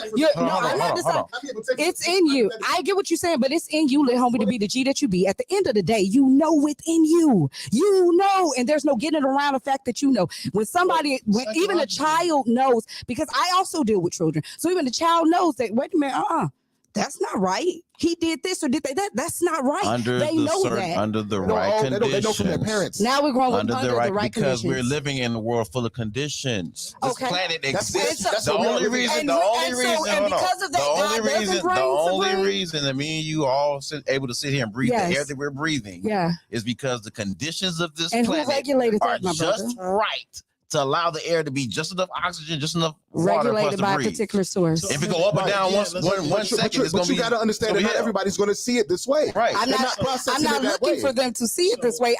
It's in you. I get what you're saying, but it's in you, little homie, to be the G that you be. At the end of the day, you know within you. You know, and there's no getting around the fact that you know. When even a child knows, because I also deal with children. So even the child knows that, wait a minute, that's not right. He did this or did that. That's not right. Under the right conditions. They know from their parents. Now we're growing under the right because we're living in a world full of conditions. This planet exists. The only reason that me and you all able to sit here and breathe the air that we're breathing is because the conditions of this planet are just right to allow the air to be just enough oxygen, just enough water regulated by a particular source. If it go up and down one second, it's going to be. You got to understand that not everybody's going to see it this way. Right. I'm not looking for them to see it this way.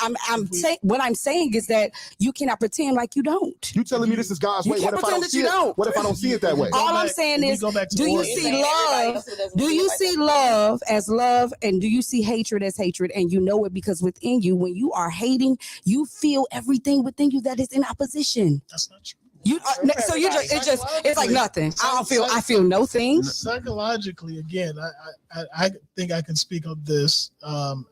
What I'm saying is that you cannot pretend like you don't. You telling me this is God's way? What if I don't see it? What if I don't see it that way? All I'm saying is, do you see love? Do you see love as love, and do you see hatred as hatred? And you know it because within you, when you are hating, you feel everything within you that is in opposition. That's not true. It's like nothing. I feel no things. Psychologically, again, I think I can speak of this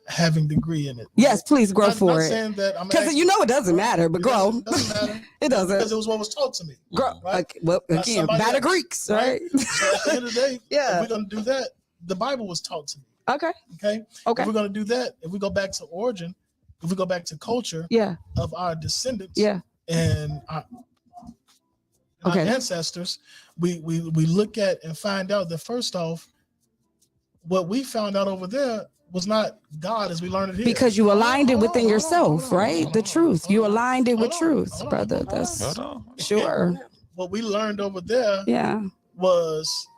having degree in it. Yes, please grow for it. Because you know it doesn't matter, but grow. It doesn't matter. It doesn't. Because it was what was taught to me. Grow. Right? Well, again, by the Greeks, right? So at the end of the day, if we're going to do that, the Bible was taught to me. Okay. If we're going to do that, if we go back to origin, if we go back to culture of our descendants and our ancestors, we look at and find out that first off, what we found out over there was not God as we learned it here. Because you aligned it within yourself, right? The truth. You aligned it with truth, brother. That's sure. What we learned over there was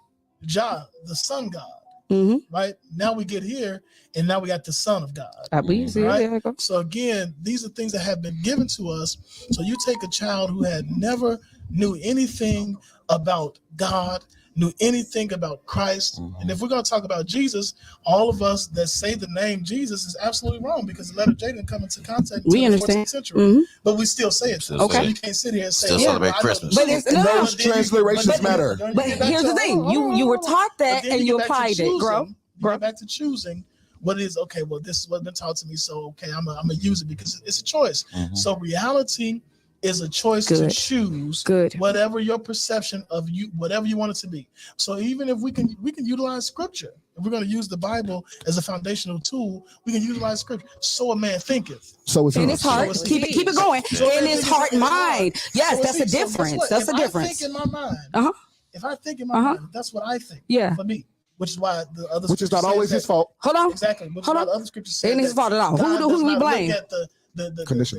Jah, the sun God. Mm-hmm. Right now we get here, and now we got the Son of God. Right? So again, these are things that have been given to us. So you take a child who had never knew anything about God, knew anything about Christ, and if we're going to talk about Jesus, all of us that say the name Jesus is absolutely wrong because the letter J didn't come into contact until the 14th century, but we still say it. So you can't sit here and say celebrate Christmas. But those transliterations matter. But here's the thing: you were taught that and you applied it. Go back to choosing what is okay. Well, this is what's been taught to me, so okay, I'm gonna use it because it's a choice. So reality is a choice to choose whatever your perception of you, whatever you want it to be. So even if we can utilize scripture. If we're going to use the Bible as a foundational tool, we can utilize scripture. So a man thinketh. So it's in his heart. Keep it going. In his heart and mind. Yes, that's a difference. That's a difference. If I think in my mind, if I think in my mind, that's what I think. For me. Which is why the other. Which is not always his fault. Hold on. Exactly. Which is why the other scriptures say ain't his fault at all. Who do we blame? Look at the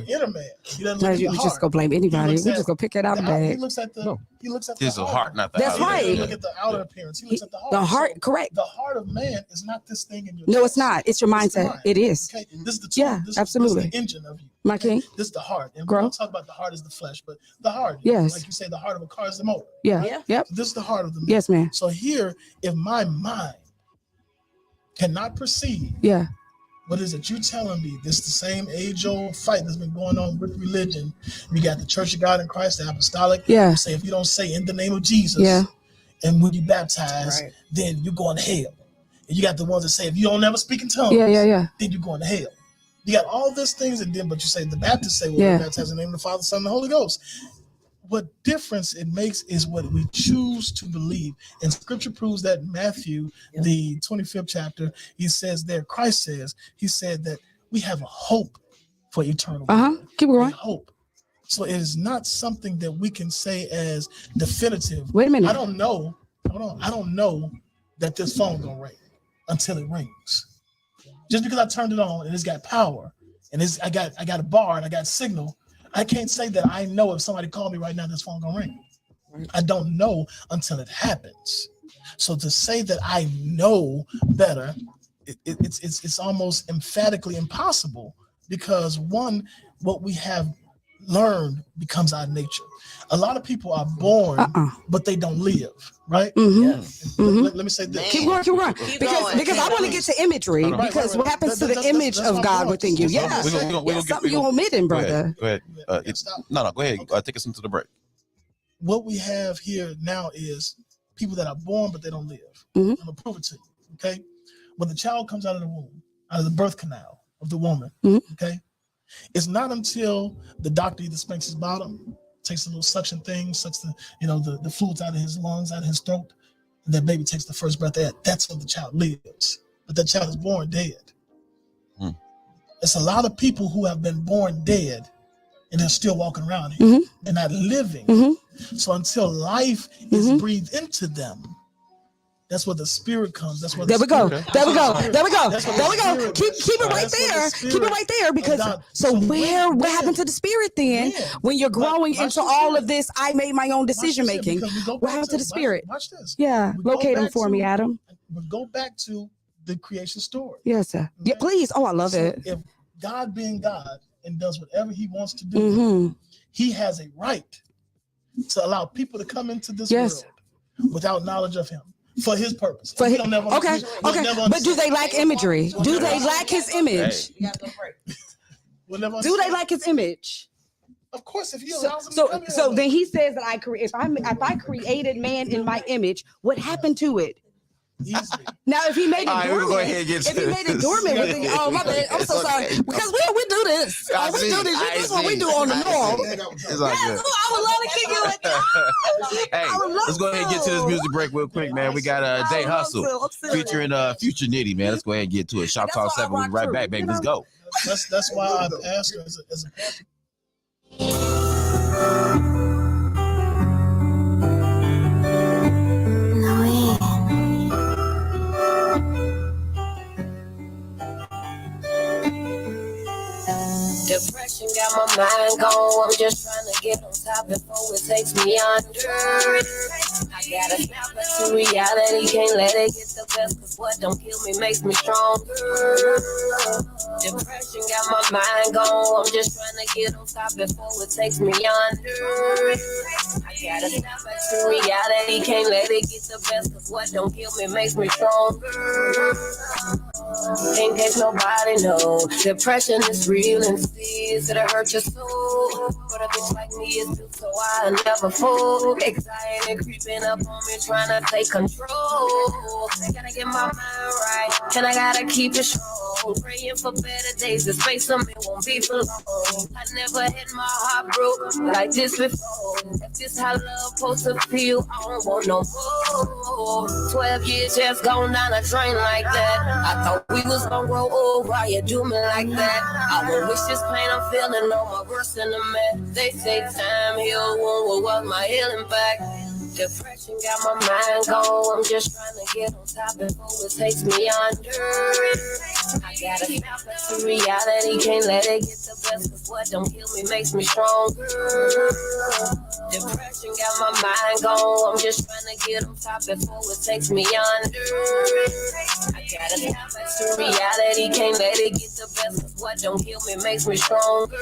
inner man. He doesn't look at the you heart. just go blame anybody. We just go pick it out of the bag. He looks at the. He looks at the heart, not the That's outer. right. He look at the outer appearance. He looks at the heart. The heart, correct. The heart of man is not this thing in your. No, it's not. It's your mindset. It is. Okay, this is the tool. Absolutely. This is the engine of you. My king. This is the heart. And we don't talk about the heart as the flesh, but the heart. Yes. Like you say, the heart of a car is the motor. Yeah. Yep. So this is the heart of the man. Yes, man. So here, if my mind cannot perceive What is it? You telling me this the same age-old fight that's been going on with religion? You got the Church of God in Christ, the Apostolic. Yeah. Say if you don't say in the name of Jesus, and when you baptized, then you're going to hell. And you got the ones that say if you don't ever speak in tongues, then you're going to hell. You got all these things, and then but you say the Baptists say, well, we're baptized in the name of the Father, Son, and the Holy Ghost. What difference it makes is what we choose to believe. And Scripture proves that in Matthew, the 25th chapter, he says there, Christ says, he said that we have a hope for eternal life. Keep going. Hope. So it is not something that we can say as definitive. Wait a minute. I don't know. I don't know that this phone gonna ring until it rings. Just because I turned it on and it's got power and I got a bar and I got signal, I can't say that I know if somebody called me right now, this phone gonna ring. I don't know until it happens. So to say that I know better, it's almost emphatically impossible, because one, what we have learned becomes our nature. A lot of people are born, but they don't live, right? Let me say this. Keep going. Because I want to get to imagery, because what happens to the image of God within you? Yes. Something you're omitting, brother. Go ahead. No, go ahead. Take us into the break. What we have here now is people that are born, but they don't live. I'm going to prove it to you, okay? When the child comes out of the womb, out of the birth canal of the woman, okay? It's not until the doctor either spanks his bottom, takes a little suction thing, sucks the fluids out of his lungs, out of his throat, and that baby takes the first breath out. That's when the child lives. But that child is born dead. It's a lot of people who have been born dead and they're still walking around here and not living. So until life is breathed into them, that's where the spirit comes. That's where There we go. Keep it right That's where there. the spirit Keep it right there, because what happened to the spirit then when you're growing into all of this? I made my own decision making. What happened to the spirit? Watch this. Yeah, locate them for me, Adam. We go back to the creation story. Yes, sir. Yeah, please. Oh, I love it. If God being God and does whatever he wants to do, he has a right to allow people to come into this world without knowledge of him. For his purpose. But do they lack imagery? Do they lack his image? Do they lack his image? Of course, if he allows him to come here. So then he says that if I created man in my image, what happened to it? Easily. Now, if he made it dormant, go ahead and get if he made it dormant, oh my bad, I'm so sorry, because we do this. This is what we do on the norm. It's all good. I would love to kick you like that. Hey, let's go ahead and get to this music break real quick, man. We got Day Hustle featuring Future Nitty, man. Let's go ahead and get to it. Shop Talk 7. We'll be right back, baby. Let's go. That's why I pastor as a pastor. Depression got my mind gone. I'm just trying to get on top before it takes me under. I gotta snap back to reality. Can't let it get the best, cause what don't kill me makes me stronger. Depression got my mind gone. I'm just trying to get on top before it takes me under. I gotta snap back to reality. Can't let it get the best, cause what don't kill me makes me stronger. In case nobody knows, depression is real and serious. It'll hurt your soul, but a bitch like me is too, so I never fold. Anxiety creeping up on me, trying to take control. I gotta get my mind right, and I gotta keep it strong. Praying for better days, the space of me won't be for long. I never had my heart broke like this before. If this how love supposed to feel, I don't want no more. 12 years just gone down a drain like that. I thought we was gonna grow old, why you do me like that? I won't wish this pain I'm feeling no more worse than a man. They say time heal wound, what was my healing back? Depression got my mind gone. I'm just trying to get on top before it takes me under. I gotta snap back to reality. Can't let it get the best, cause what don't kill me makes me stronger. Depression got my mind gone. I'm just trying to get on top before it takes me under. I gotta snap back to reality. Can't let it get the best, cause what don't kill me makes me stronger.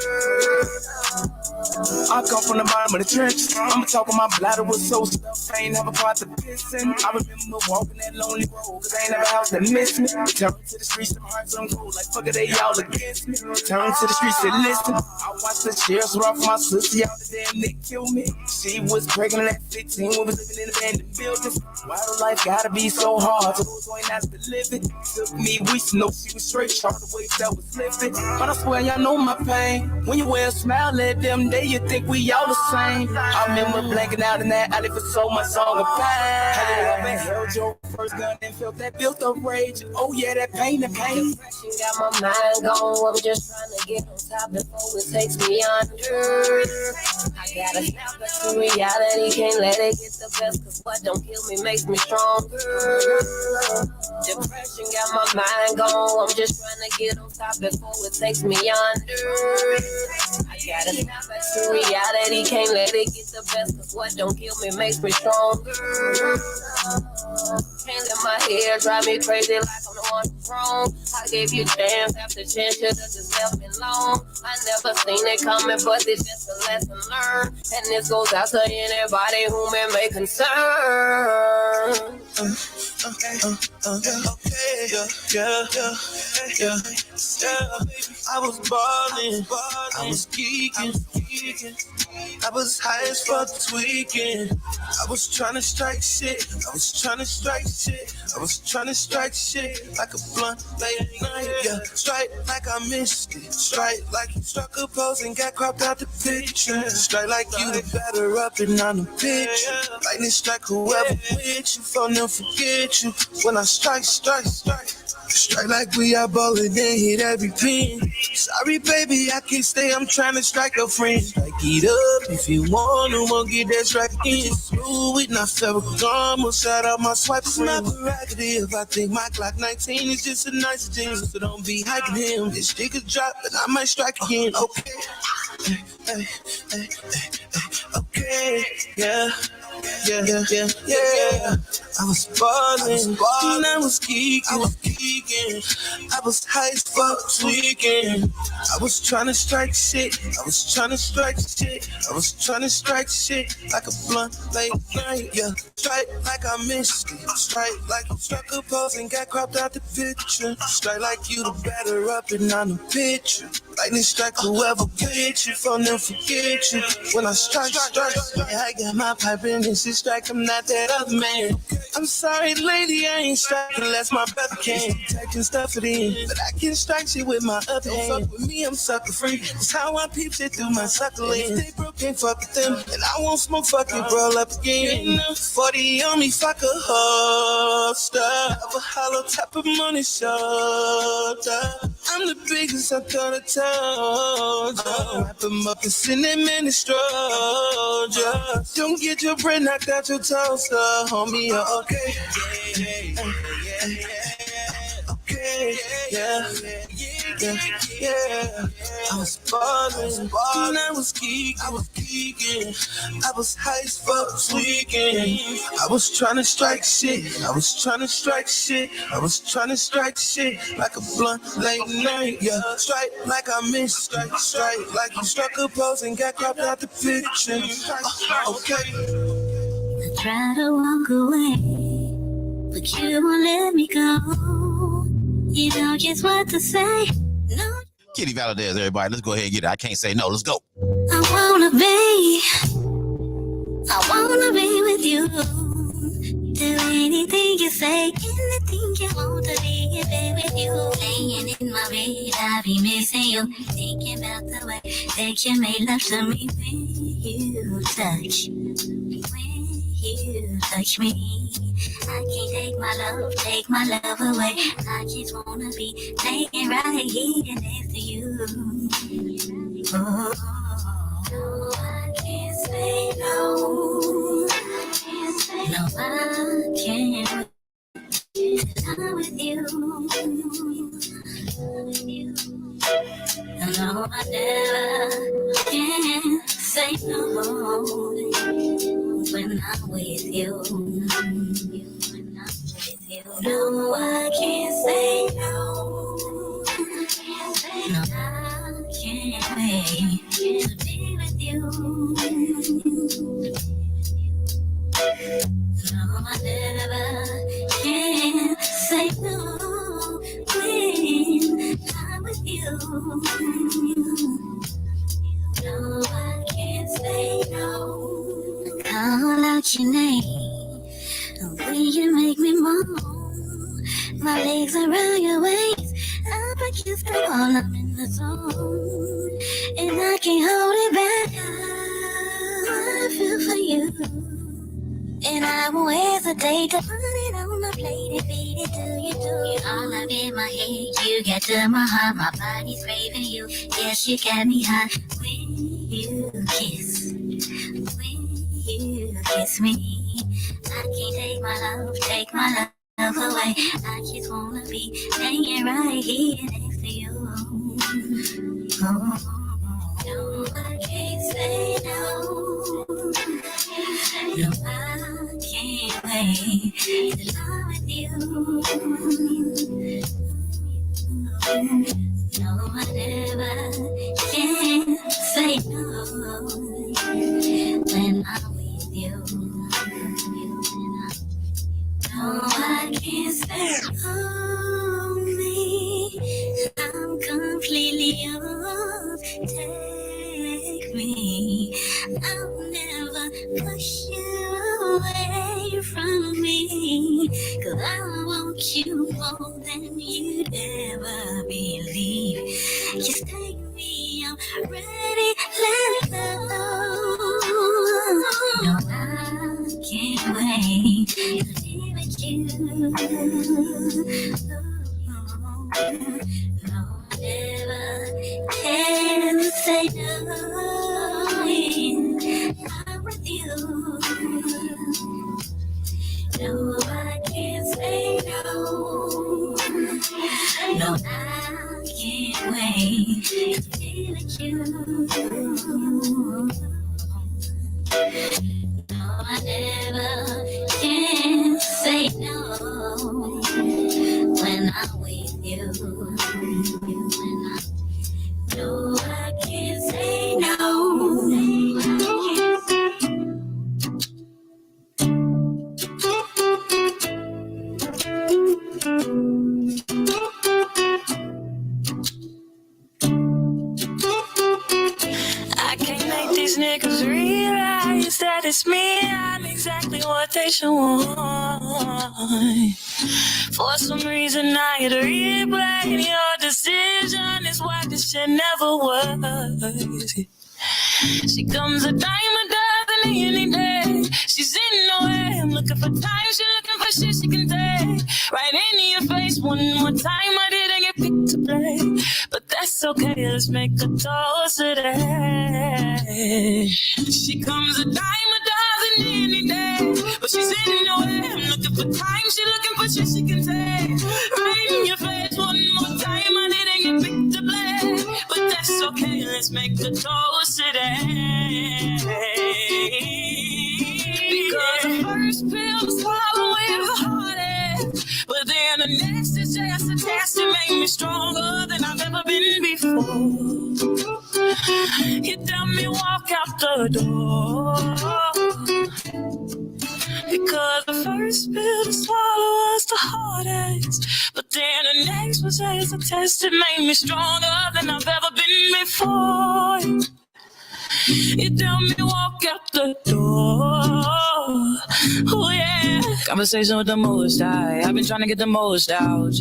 I come from the bottom of the trench. I'ma talk on my bladder was so stuffed. I ain't never caught the pissin'. I remember walking that lonely road, cause I ain't never house that missed me. Return to the streets, them hearts on cold, like fuck it, they all against me. Return to the streets and listen. I watched the cheers rock my sister, y'all the damn they killed me. She was pregnant at 15, we was living in abandoned buildings. Why the life gotta be so hard for those who ain't asked to live it? Took me weeks to know she was straight, sharp the weight that was lifted. But I swear y'all know my pain. When you wear a smile at them day, you think we all the same. I remember blanking out in that alley for so much song of pain. Have you ever held your first gun and felt that built up rage? Oh yeah, that pain, the pain. Depression got my mind gone. I'm just trying to get on top before it takes me under. I gotta snap back to reality, can't let it get the best, cause what don't kill me makes me stronger. Depression got my mind gone. I'm just trying to get on top before it takes me under. I gotta snap back to reality, can't let it get the best, cause what don't kill me makes me stronger. Can't let my hair drive me crazy like I'm the one who's wrong. I gave you chance after chance, should've just left me alone. I never seen it coming, but it's just a lesson learned. And this goes out to anybody who may concern. I was ballin', I was geeking, I was high as fuck this weekend. I was tryna strike shit, I was tryna strike shit, I was tryna strike shit like a blunt late night, yeah. Strike like I missed it, strike like you struck a pose and got cropped out the picture. Strike like you the batter up and on the picture. Lightning strike whoever with you, phone them forget you. When I strike, strike, strike. Strike like we are ballin', then hit every pin. Sorry, baby, I can't stay. I'm trying to strike a friend. Strike it up if you want to. Won't get that strike in. Smooth with not Ferragamo. Shout out my swipe. It's not prerogative. I think my clock 19 is just a nice thing. So don't be hyping him. This stick a drop, but I might strike again. Okay. Okay. Yeah. I was ballin', I was geeking, I was high as fuck this weekend. I was tryna strike shit, I was tryna strike shit like a blunt late night, yeah. Strike like I missed it, strike like you struck a pose and got cropped out the picture. Strike like you the batter up and on the picture. Lightning strike whoever get you, phone them forget you. When I strike, yeah, I got my pipe in and she strike, I'm not that other man. I'm sorry, lady, I ain't striking unless my brother can. Taking stuff it in, but I can strike shit with my other hand. Don't fuck with me, I'm sucker free. That's how I peep shit through my sucker lens. They broke, can't fuck with them, and I won't smoke fucking roll up again. 40 on me, fuck a holster. Of a hollow type of money shoulder. I'm the biggest I thought I told ya. Wrap him up and send him in the stroller. Don't get your brain knocked out your toaster, homie. Okay. Okay. Yeah. I was ballin', I was geeking, I was high as fuck this weekend. I was tryna strike shit, I was tryna strike shit like a blunt late night, yeah. Strike like I missed, strike like you struck a pose and got cropped out the picture. Okay. I try to walk away, but you won't let me go. You know just what to say. No. Kitty Valdez, everybody. Let's go ahead and get it. I can't say no. Let's go. I wanna be with you. Do anything you say, anything you want to be with you. Laying in my bed, I be missing you. Thinking about the way that you made love to me when you touch me. I can't take my love away. I just wanna be laying right here next to you. Oh, no, I can't say no. No, I can't. I'm with you. No, I never can say no when I'm with you. No, I can't say no. No, I wait to be with you. No, I never can say no when I'm with you. No, I can't say no. Call out your name, the way you make me moan. My legs around your waist, up against the wall, I'm in the zone, and I can't hold it back. I feel for you. And I won't hesitate to put it on my plate and feed it to you too. You all up in my head, you get to my heart, my body's craving you. Yes, you got me hot when you kiss. When you kiss me, I can't take my love away. I just wanna be hanging right here next to you. Oh, no, I can't say no. No, I can't wait to lie with you. No, I never can say no when I'm with you. No, I can't say only I'm completely yours. Take me, I'll never push you away from me, 'cause I want you more than you'd ever believe. Just take me, I'm ready, let go. No, I can't wait to be with you. No, I never can say no when I'm with you. No, I can't say no. No, I can't wait to be with you. No, I never can say no when I'm with you. No, I can't say no. I can't make these niggas realize that it's me. I'm exactly what they should want. For some reason I had to replay your decision. Is why this shit never works. She comes a dime a dozen any day. She's in the way. I'm looking for time. She looking for shit she can take. Right into your face one more time. I didn't get picked to play, but that's okay. Let's make a toast today. She comes a dime a dozen any day, but she's in the way. I'm looking for time. She looking for shit she can take. Right in your face one more time. I didn't get picked to play, but that's okay. Let's make a toast today. Because the first pill to swallow is the hardest, but then the next is just a test to make me stronger than I've ever been before. You tell me walk out the door, because the first pill to swallow was the hardest, but then the next was just a test that made me stronger than I've ever been before. You tell me walk out the door. Oh yeah. Conversation with the most high. I've been trying to get the most out.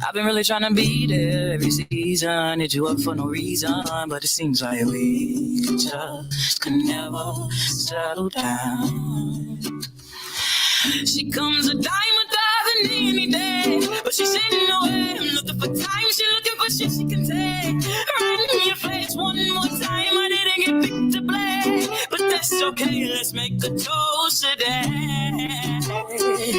I've been really trying to be there every season. Hit you up for no reason, but it seems like we just can never settle down. She comes a dime a dozen any day, but she's in the way. I'm looking for time. She looking for shit she can take. Right in your face one more time. I didn't get picked to play, but that's okay. Let's make a toast today.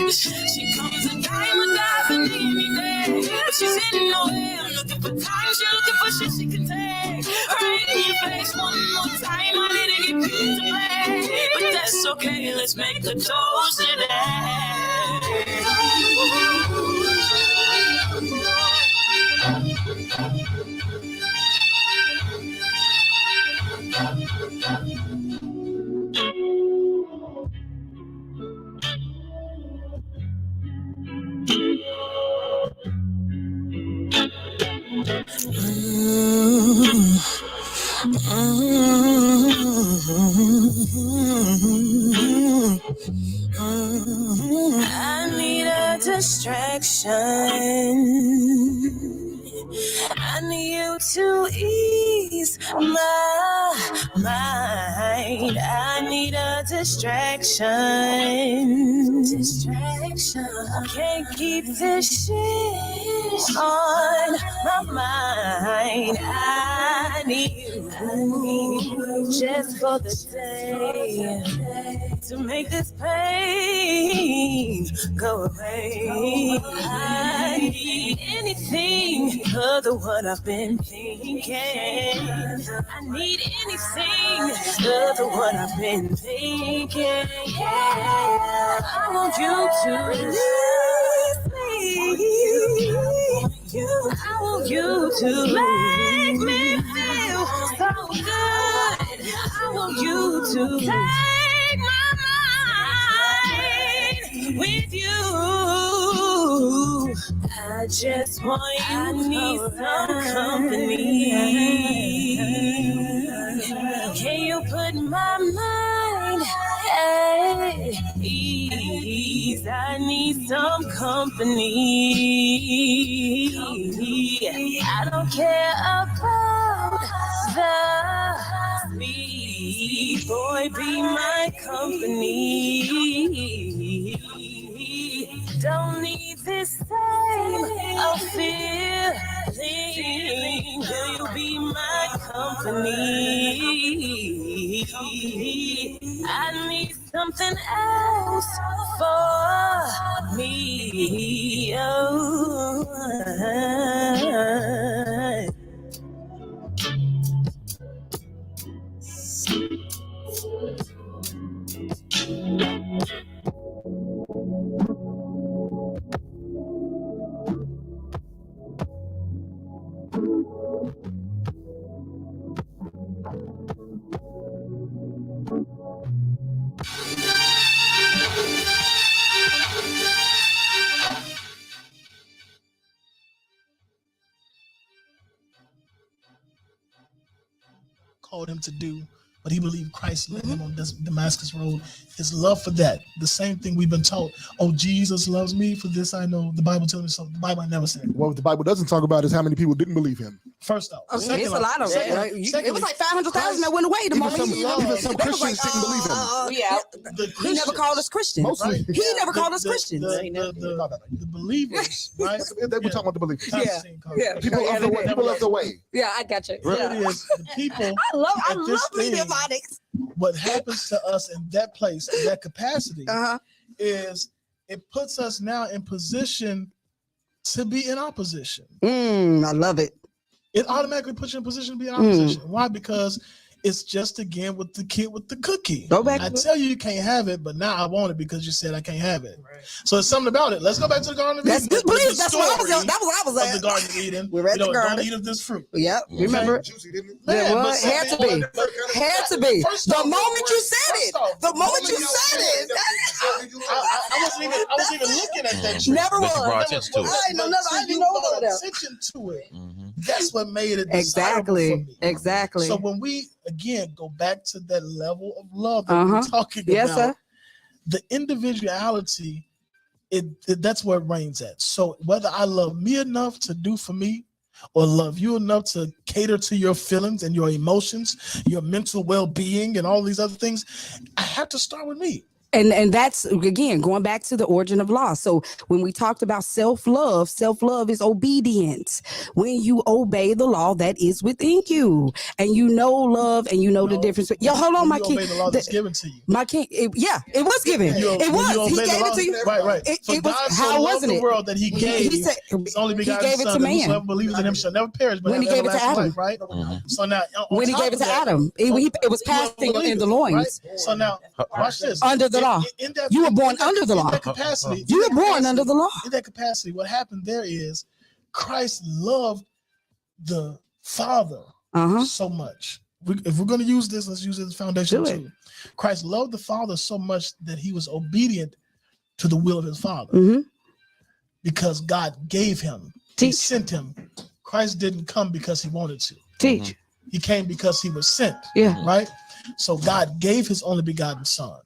She comes a dime a dozen any day, but she's in the way. I'm looking for time. She looking for shit she can take. Right in your face one more time. I didn't get picked to play, but that's okay. Let's make a toast today. I need a distraction. I need you to ease my mind. I need a distraction. Can't keep this shit on my mind. I need you just for the day to make this pain go away. I need anything other what I've been thinking. I need anything other what I've been thinking. Yeah, I want you to release me. I want you to make me feel so good. I want you to take my mind with you. I just want you. I need some company. Can you put my mind at ease? I need some company. I don't care about the speed. Boy, be my company. Don't need this same feeling. Will you be my company? I need something else for me. Oh. Called him to do what he believed Christ led him on this Damascus road. His love for that, the same thing we've been taught. Oh, Jesus loves me, for this I know. The Bible tells me something. The Bible never said. What the Bible doesn't talk about is how many people didn't believe him. First off, it's a lot of them. It was like 500,000 that went away the moment even some Christians didn't believe him. He never called us Christians. Mostly. He never called us Christians. The believers, right? They were talking about the believers. Yeah. People left the way. Yeah, I got you. Really is the people. I love Leviatics. What happens to us in that place, in that capacity, is it puts us now in position to be in opposition. I love it. It automatically puts you in position to be in opposition. Why? Because it's just again with the kid with the cookie. Go back. I tell you can't have it, but now I want it because you said I can't have it. Right. So it's something about it. Let's go back to the Garden of Eden. That's good. Please, that's what I was. That was what I was at. The Garden of Eden. We're at the garden. Don't eat of this fruit. Yep. Remember? Juicy, didn't it? Yeah, well, it had to be. Had to be. The moment you said it. The moment you said it. I wasn't even looking at that. Never was. Brought attention to it. I didn't know about that. Attention to it. That's what made it exactly. Exactly. So when we again go back to that level of love that we're talking about, the individuality, that's where it reigns at. So whether I love me enough to do for me, or love you enough to cater to your feelings and your emotions, your mental well-being, and all these other things, I have to start with me. And that's, again, going back to the origin of law. So when we talked about self-love is obedience. When you obey the law that is within you, and you know love, and you know the difference. Yo, hold on, my king. The law that's given to you. My king, it was given. It was. He gave it to you. Right. It was. How wasn't it? The world that he gave. He said, his only begotten he gave it son, to man. Whosoever believes in him shall never perish, but when he gave it to Adam, life, right? So now, when he gave it to Adam, it was passed in the loins. Right? So now, watch this. Under the law. You were born under the law. Capacity, you were born under the law. In that capacity, what happened there is Christ loved the Father so much. If we're going to use this, let's use it as foundation too. Christ loved the Father so much that he was obedient to the will of his Father because God gave him, he sent him Christ didn't come because he wanted to. Teach. He came because he was sent. Yeah. Right? So God gave his only begotten son.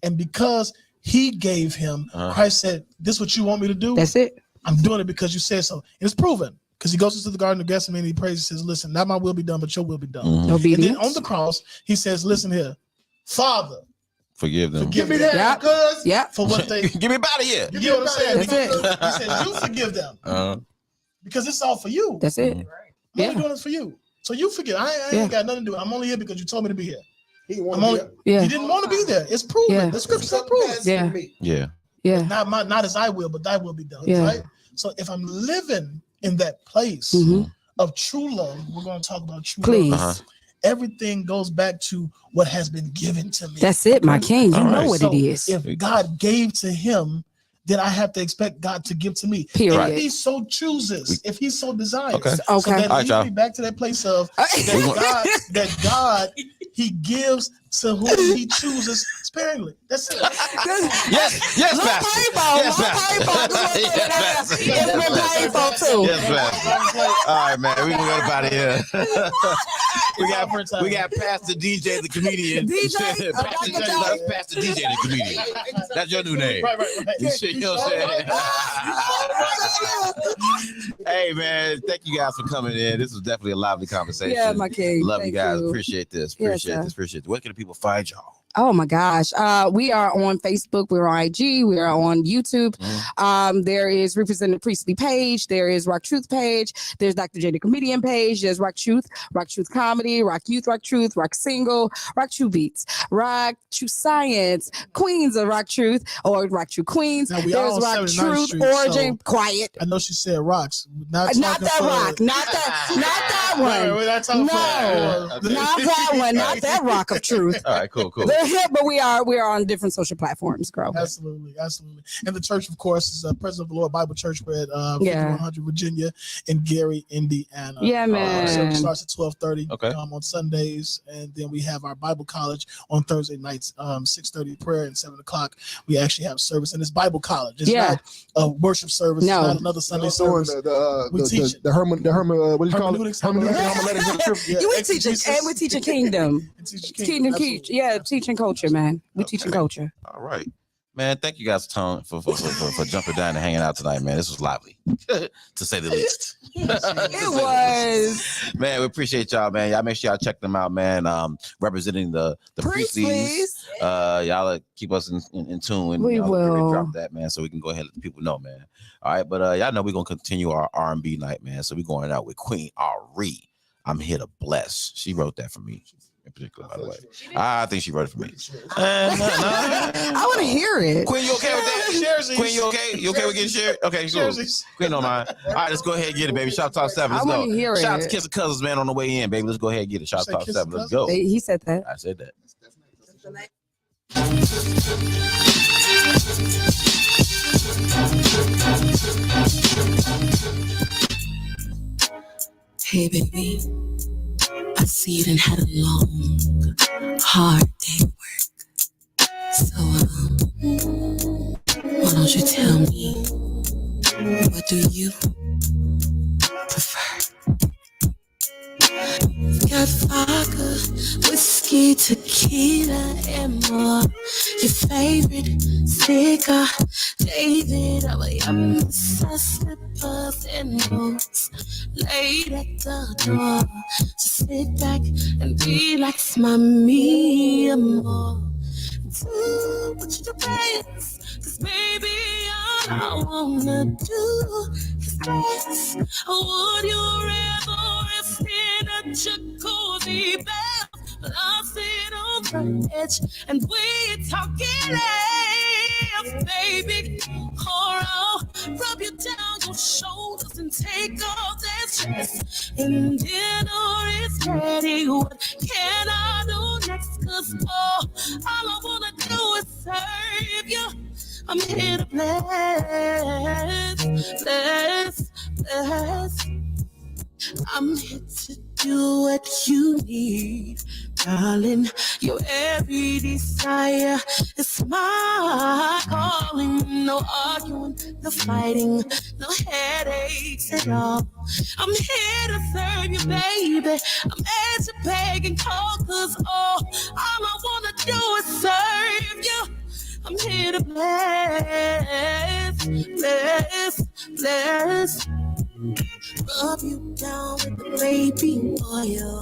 And because he gave him, Christ said, this is what you want me to do? That's it. I'm doing it because you said so. And it's proven. Because he goes into the Garden of Gethsemane and he prays and says, listen, not my will be done, but your will be done. And then on the cross, he says, listen here, Father, forgive them. Forgive me that because for what they get me out of here. You get what I'm saying? That's it. He says, you forgive them. Because it's all for you. That's it. I'm only doing it for you. So you forgive. I ain't got nothing to do with it. I'm only here because you told me to be here. He didn't want to be there. It's proven. Yeah. The scriptures are proven. Yeah. Not as I will, but thy will be done. Yeah. Right? So if I'm living in that place of true love, we're going to talk about true love. Everything goes back to what has been given to me. That's it, my king. You know what it is. If God gave to him, then I have to expect God to give to me. Period. If he so chooses, if he so desires. Okay. So that leads me back to that place of that God, he gives to whom he chooses sparingly. That's it. Yes, Pastor. Yes, Pastor. All right, man. We can get up out of here. we got Pastor DJ the comedian. Pastor DJ the comedian. That's your new name. Right. You know what I'm saying? Hey, man. Thank you guys for coming in. This was definitely a lively conversation. Yeah, my king. Love you guys. You. Appreciate this. Yes, Appreciate this. Where can the people find y'all? Oh my gosh. We are on Facebook, we're on IG, we are on YouTube. There is Representative Priestley page, there is Rock Truth page, there's Dr. J the comedian page, there's Rock Truth Comedy, Rock Youth, Rock Truth, Rock Single, Rock True Beats, Rock True Science, Queens of Rock Truth, or Rock True Queens. There's Rock Truth Street, Origin. So quiet. I know she said rocks. Not that rock. Not that one. Not that Rock of Truth. All right, cool. They're here, but we are on different social platforms, girl. Absolutely. And the church, of course, is President of the Lord Bible Church. We're at 5100 Virginia in Gary, Indiana. Yeah, man. Service starts at 12:30 okay. On Sundays, and then we have our Bible college on Thursday nights, 6:30 prayer and 7:00. We actually have service, and it's Bible college. It's not a worship service. No. It's not another Sunday service. We teach the what do you call it? Hermeneutics. We teach it, and we teach a kingdom. Kingdom teach. Yeah, teaching culture, man. We teaching culture. All right, man. Thank you guys for jumping down and hanging out tonight, man. This was lively, to say the least. It was. Man, we appreciate y'all, man. Y'all make sure y'all check them out, man. Representing the Priestleys. Y'all keep us in tune. We will drop that, man, so we can go ahead and let the people know, man. All right, but y'all know we're gonna continue our R&B night, man. So we're going out with Queen Ari. I'm here to bless. She wrote that for me. In particular, by the way, I think she wrote it for me. I want to hear it. Queen, you okay with that? Queen, you okay? You okay with getting shared? Okay, cool. Queen, don't mind. All right, let's go ahead and get it, baby. Shoptalk 7. Let's go. Hear Shout out it. to Kiss of Cousins, man, on the way in, baby. Let's go ahead and get it. Shoptalk 7. Let's go. He said that. I said that. Hey, baby. I see you done had a long, hard day at work. So, why don't you tell me, what do you prefer? Got vodka, whiskey, tequila, and more. Your favorite cigar, David, I'm obsessed with puffs and notes. Laid at the door, just sit back and relax, my amor. Do what you dance, 'cause baby, all I wanna do is dance. Would you rather rest in a jacuzzi bath? But I'll sit on the edge and we talking love, baby. Oh, rub you down your shoulders and take off that stress. And dinner is ready. What can I do next? 'Cause all I wanna do is serve you. I'm here to bless. I'm here to do what you need. Darling, your every desire is my calling. No arguing, no fighting, no headaches at all. I'm here to serve you, baby. I'm at your beg and call, cause all I wanna do is serve you. I'm here to bless, bless, bless. Rub you down with the baby oil.